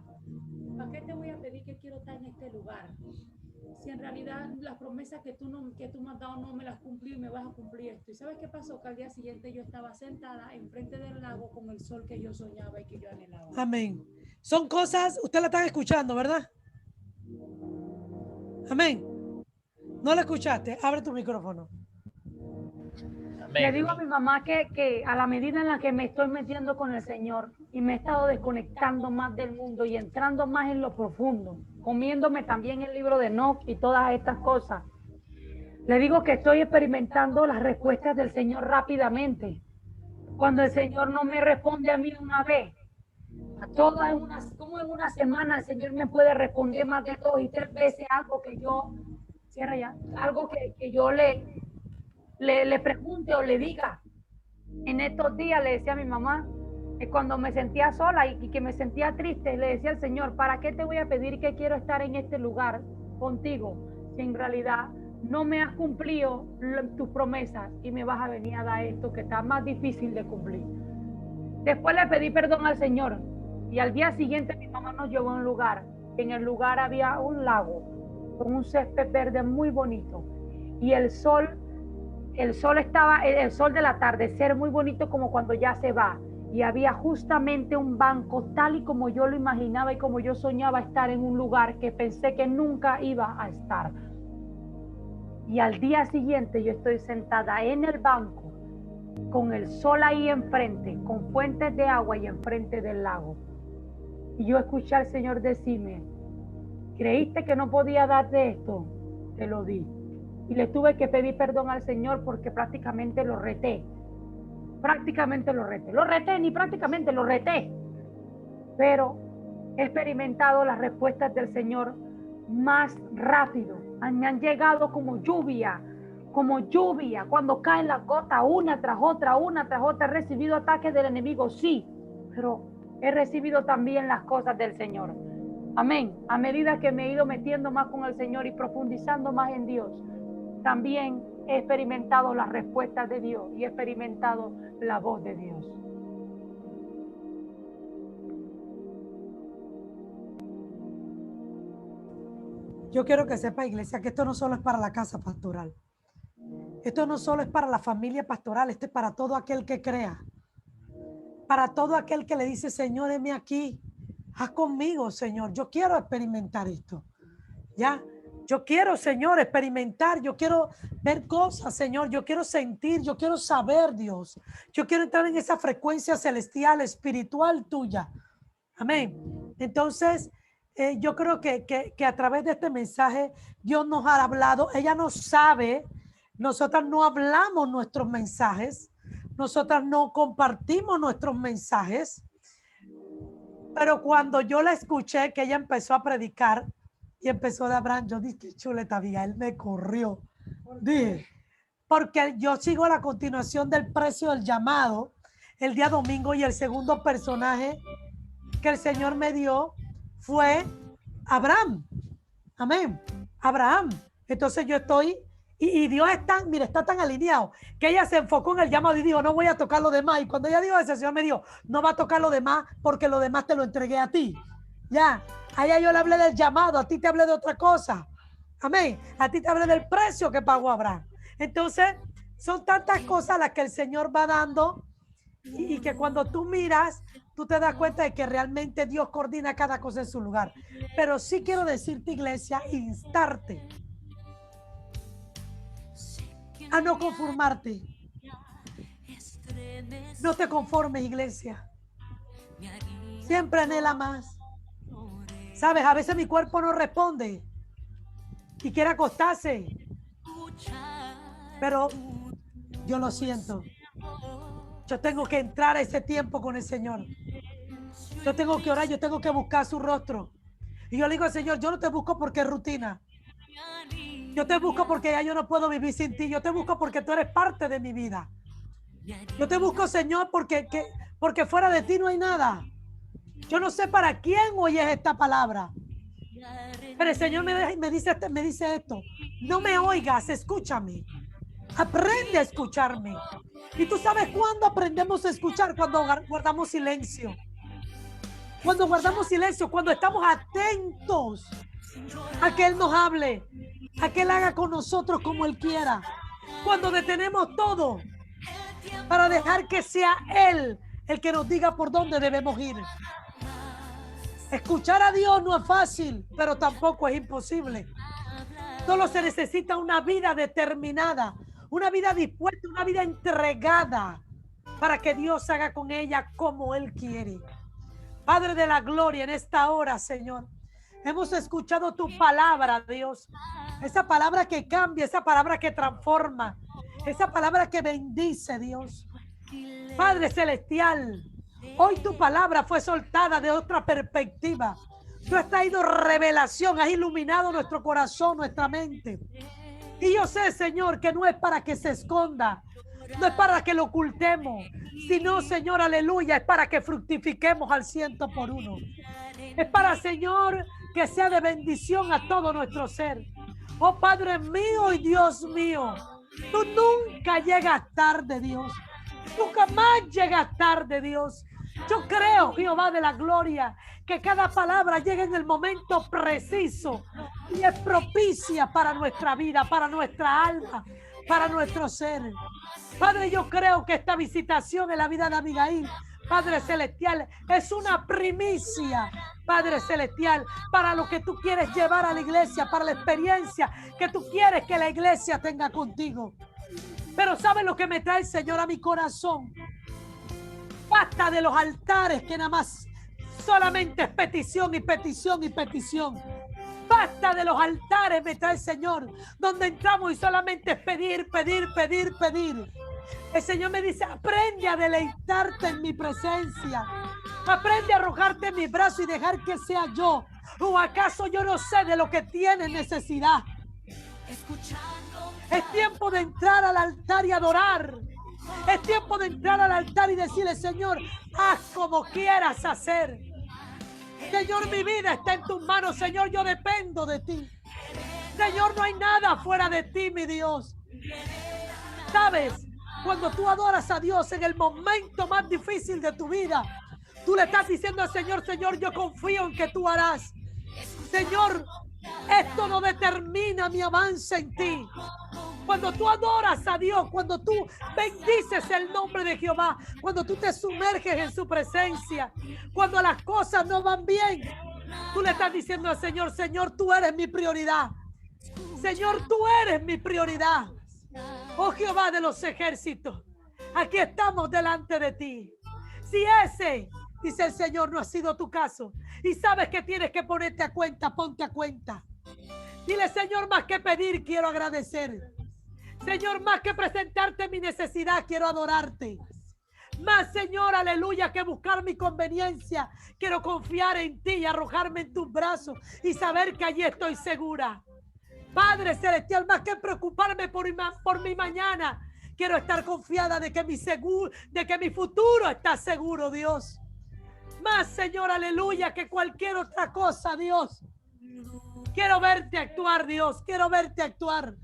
¿para qué te voy a pedir que quiero estar en este lugar? Si en realidad las promesas que tú me has dado no me las cumplí y me vas a cumplir esto. ¿Y sabes qué pasó? Que al día siguiente yo estaba sentada enfrente del lago con el sol que yo soñaba y que yo anhelaba. Amén. Son cosas, usted la está escuchando, ¿verdad? Amén. ¿No la escuchaste? Abre tu micrófono. Amén. Le digo a mi mamá que a la medida en la que me estoy metiendo con el Señor y me he estado desconectando más del mundo y entrando más en lo profundo, comiéndome también el libro de Enoch y todas estas cosas, le digo que estoy experimentando las respuestas del Señor rápidamente. Cuando el Señor no me responde a mí una vez, como en una semana el Señor me puede responder más de 2 y 3 veces algo que yo, algo que yo le pregunte o le diga. En estos días le decía a mi mamá, cuando me sentía sola y que me sentía triste, le decía al Señor, ¿para qué te voy a pedir que quiero estar en este lugar contigo si en realidad no me has cumplido tus promesas y me vas a venir a dar esto que está más difícil de cumplir? Después le pedí perdón al Señor y al día siguiente mi mamá nos llevó a un lugar. En el lugar había un lago con un césped verde muy bonito y el sol del atardecer muy bonito como cuando ya se va, y había justamente un banco tal y como yo lo imaginaba y como yo soñaba estar en un lugar que pensé que nunca iba a estar. Y al día siguiente yo estoy sentada en el banco con el sol ahí enfrente, con fuentes de agua y enfrente del lago, y yo escuché al Señor decirme, ¿creíste que no podía darte esto? Te lo di. Y le tuve que pedir perdón al Señor porque prácticamente lo reté. Lo reté. Pero he experimentado las respuestas del Señor más rápido. Me han llegado como lluvia. Cuando caen las gotas una tras otra. He recibido ataques del enemigo, sí, pero he recibido también las cosas del Señor. Amén. A medida que me he ido metiendo más con el Señor y profundizando más en Dios, también he experimentado las respuestas de Dios y he experimentado la voz de Dios. Yo quiero que sepa, iglesia, que esto no solo es para la casa pastoral. Esto no solo es para la familia pastoral, esto es para todo aquel que crea. Para todo aquel que le dice, Señor, heme aquí. Haz conmigo, Señor. Yo quiero experimentar esto. ¿Ya? Yo quiero, Señor, experimentar, yo quiero ver cosas, Señor, yo quiero sentir, yo quiero saber, Dios. Yo quiero entrar en esa frecuencia celestial, espiritual tuya. Amén. Entonces, yo creo que a través de este mensaje, Dios nos ha hablado. Ella no sabe, nosotras no hablamos nuestros mensajes, nosotras no compartimos nuestros mensajes. Pero cuando yo la escuché, que ella empezó a predicar, Y empezó de Abraham. Yo dije, qué chuleta, Abigail me corrió. Dije, porque yo sigo la continuación del precio del llamado el día domingo y el segundo personaje que el Señor me dio fue Abraham. Amén. Abraham. Entonces yo estoy, y Dios está tan alineado que ella se enfocó en el llamado y dijo, no voy a tocar lo demás. Y cuando ella dijo eso, el Señor me dijo, no va a tocar lo demás porque lo demás te lo entregué a ti. Ya, a ella yo le hablé del llamado, a ti te hablé de otra cosa. Amén. A ti te hablé del precio que pagó Abraham. Entonces, son tantas cosas las que el Señor va dando y que cuando tú miras, tú te das cuenta de que realmente Dios coordina cada cosa en su lugar. Pero sí quiero decirte, iglesia, instarte a no conformarte. No te conformes, iglesia. Siempre anhela más. Sabes, a veces mi cuerpo no responde y quiere acostarse, pero yo lo siento. Yo tengo que entrar a ese tiempo con el Señor. Yo tengo que orar, yo tengo que buscar su rostro. Y yo le digo al Señor, yo no te busco porque es rutina. Yo te busco porque ya yo no puedo vivir sin ti. Yo te busco porque tú eres parte de mi vida. Yo te busco, Señor, porque fuera de ti no hay nada. Yo no sé para quién oyes esta palabra. Pero el Señor me dice esto. No me oigas, escúchame. Aprende a escucharme. Y tú sabes cuándo aprendemos a escuchar, cuando guardamos silencio. Cuando guardamos silencio, cuando estamos atentos a que Él nos hable, a que Él haga con nosotros como Él quiera. Cuando detenemos todo para dejar que sea Él el que nos diga por dónde debemos ir. Escuchar a Dios no es fácil, pero tampoco es imposible. Solo se necesita una vida determinada, una vida dispuesta, una vida entregada para que Dios haga con ella como Él quiere. Padre de la gloria, en esta hora, Señor, hemos escuchado tu palabra, Dios. Esa palabra que cambia, esa palabra que transforma, esa palabra que bendice, Dios. Padre celestial, hoy tu palabra fue soltada de otra perspectiva. Tú has traído revelación, has iluminado nuestro corazón, nuestra mente. Y yo sé, Señor, que no es para que se esconda, no es para que lo ocultemos, sino, Señor, aleluya, es para que fructifiquemos al 100%. Es para, Señor, que sea de bendición a todo nuestro ser. Oh Padre mío y Dios mío, tú nunca llegas tarde, Dios. Nunca más llegas tarde, Dios. Yo creo, Jehová de la gloria, que cada palabra llegue en el momento preciso y es propicia para nuestra vida, para nuestra alma, para nuestro ser. Padre, yo creo que esta visitación en la vida de Abigail, Padre celestial, es una primicia, Padre celestial, para lo que tú quieres llevar a la iglesia, para la experiencia que tú quieres que la iglesia tenga contigo. Pero ¿sabes lo que me trae el Señor a mi corazón? Basta de los altares que nada más solamente es petición y petición y petición. Basta de los altares, me trae el Señor, donde entramos y solamente es pedir, pedir, pedir, pedir. El Señor me dice, aprende a deleitarte en mi presencia. Aprende a arrojarte en mis brazos y dejar que sea yo. ¿O acaso yo no sé de lo que tienes necesidad? Es tiempo de entrar al altar y adorar. Es tiempo de entrar al altar y decirle, Señor, haz como quieras hacer. Señor, mi vida está en tus manos. Señor, yo dependo de ti. Señor, no hay nada fuera de ti, mi Dios. ¿Sabes? Cuando tú adoras a Dios en el momento más difícil de tu vida, tú le estás diciendo al Señor, Señor, yo confío en que tú harás. Señor, esto no determina mi avance en ti. Cuando tú adoras a Dios, cuando tú bendices el nombre de Jehová, cuando tú te sumerges en su presencia, cuando las cosas no van bien, tú le estás diciendo al Señor, Señor, tú eres mi prioridad. Señor, tú eres mi prioridad. Oh Jehová de los ejércitos, aquí estamos delante de ti. Si ese, dice el Señor, no ha sido tu caso y sabes que tienes que ponerte a cuenta, ponte a cuenta. Dile, Señor, más que pedir, quiero agradecer. Señor, más que presentarte mi necesidad, quiero adorarte. Más, Señor, aleluya, que buscar mi conveniencia. Quiero confiar en ti y arrojarme en tus brazos y saber que allí estoy segura. Padre celestial, más que preocuparme por mi mañana, quiero estar confiada de que mi futuro está seguro, Dios. Más, Señor, aleluya, que cualquier otra cosa, Dios. Quiero verte actuar, Dios. Quiero verte actuar.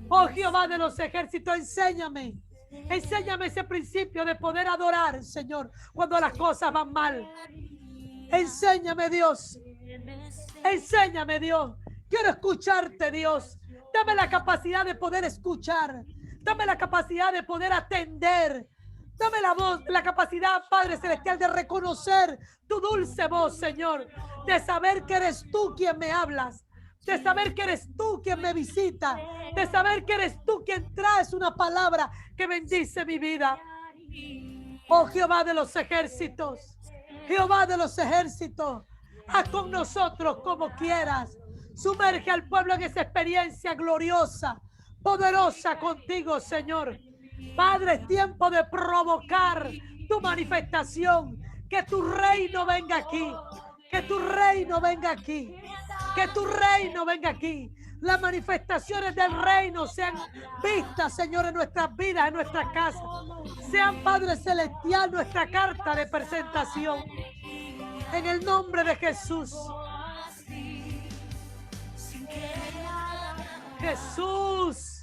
Oh, Jehová de los ejércitos, enséñame. Enséñame ese principio de poder adorar, Señor, cuando las cosas van mal. Enséñame, Dios. Enséñame, Dios. Quiero escucharte, Dios. Dame la capacidad de poder escuchar. Dame la capacidad de poder atender. Dame la voz, la capacidad, Padre Celestial, de reconocer tu dulce voz, Señor. De saber que eres tú quien me hablas. De saber que eres tú quien me visita. De saber que eres tú quien traes una palabra que bendice mi vida. Oh Jehová de los ejércitos. Jehová de los ejércitos. Haz con nosotros como quieras. Sumerge al pueblo en esa experiencia gloriosa, poderosa contigo, Señor. Padre, es tiempo de provocar tu manifestación. Que tu reino venga aquí. Que tu reino venga aquí. Que tu reino venga aquí. Las manifestaciones del reino sean vistas, Señor, en nuestras vidas, en nuestras casas. Sean, Padre Celestial, nuestra carta de presentación. En el nombre de Jesús. Jesús.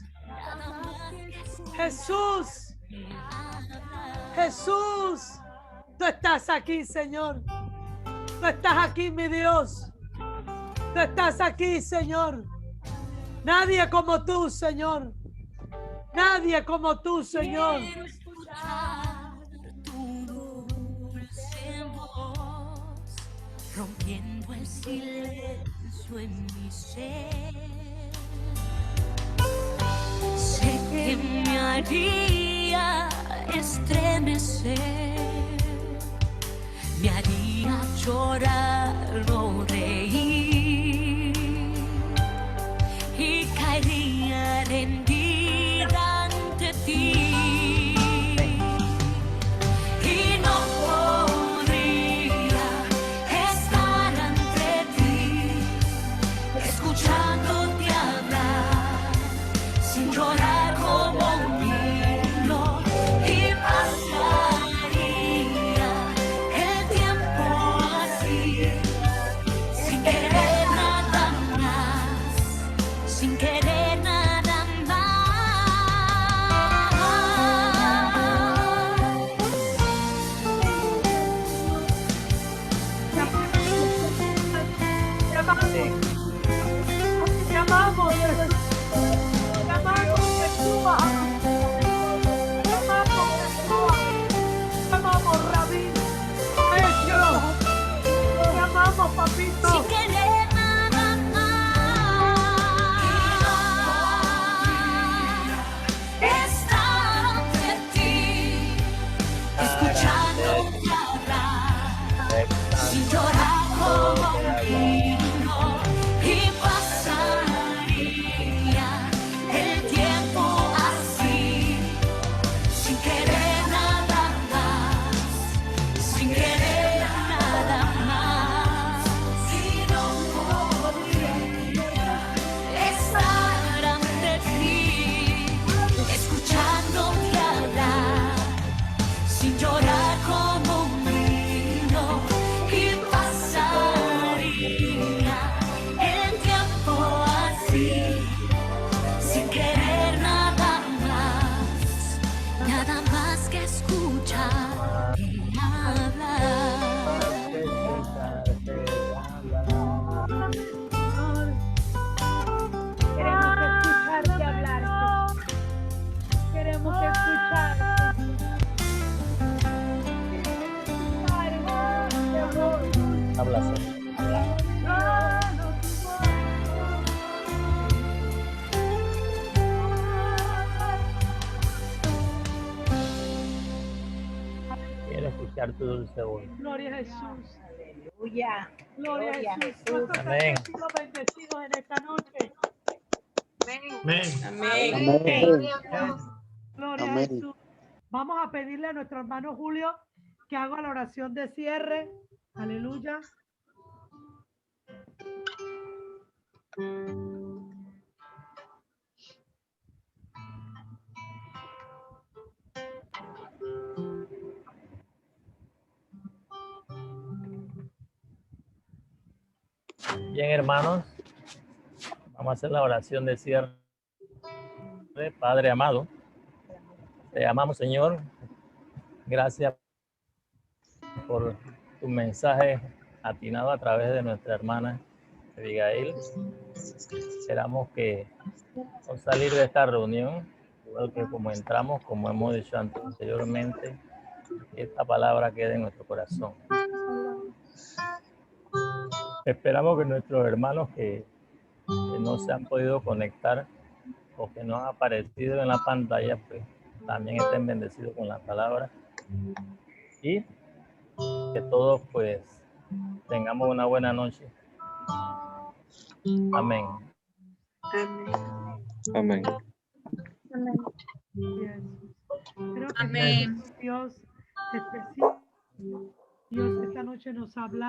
Jesús. Jesús. Tú estás aquí, Señor. Tú estás aquí, mi Dios. Tú estás aquí, Señor. Nadie como tú, Señor. Nadie como tú, Señor. Rompiendo el silencio en mi ser. Sé que me haría estremecer, me haría llorar o reír y caería rendida ante ti. Sin querer nada más, estar ante ti, escuchándote hablar, sin llorar como un niño, y pasaría el tiempo así, sin querer nada más, sin querer nada más. Tu dulce voz. Gloria a Jesús. Aleluya. Gloria a Jesús. Amén. Bendecidos en esta noche. Amén. Amén. Gloria a Jesús. Vamos a pedirle a nuestro hermano Julio que haga la oración de cierre. Aleluya. Bien, hermanos, vamos a hacer la oración de cierre. Padre amado, te amamos, Señor. Gracias por tu mensaje atinado a través de nuestra hermana Abigail. Esperamos que al salir de esta reunión, igual que como entramos, como hemos dicho anteriormente, esta palabra quede en nuestro corazón. Esperamos que nuestros hermanos que no se han podido conectar o que no han aparecido en la pantalla, pues también estén bendecidos con la palabra y que todos pues tengamos una buena noche. Amén. Amén. Creo que Amén. Dios especial. Dios esta noche nos habla.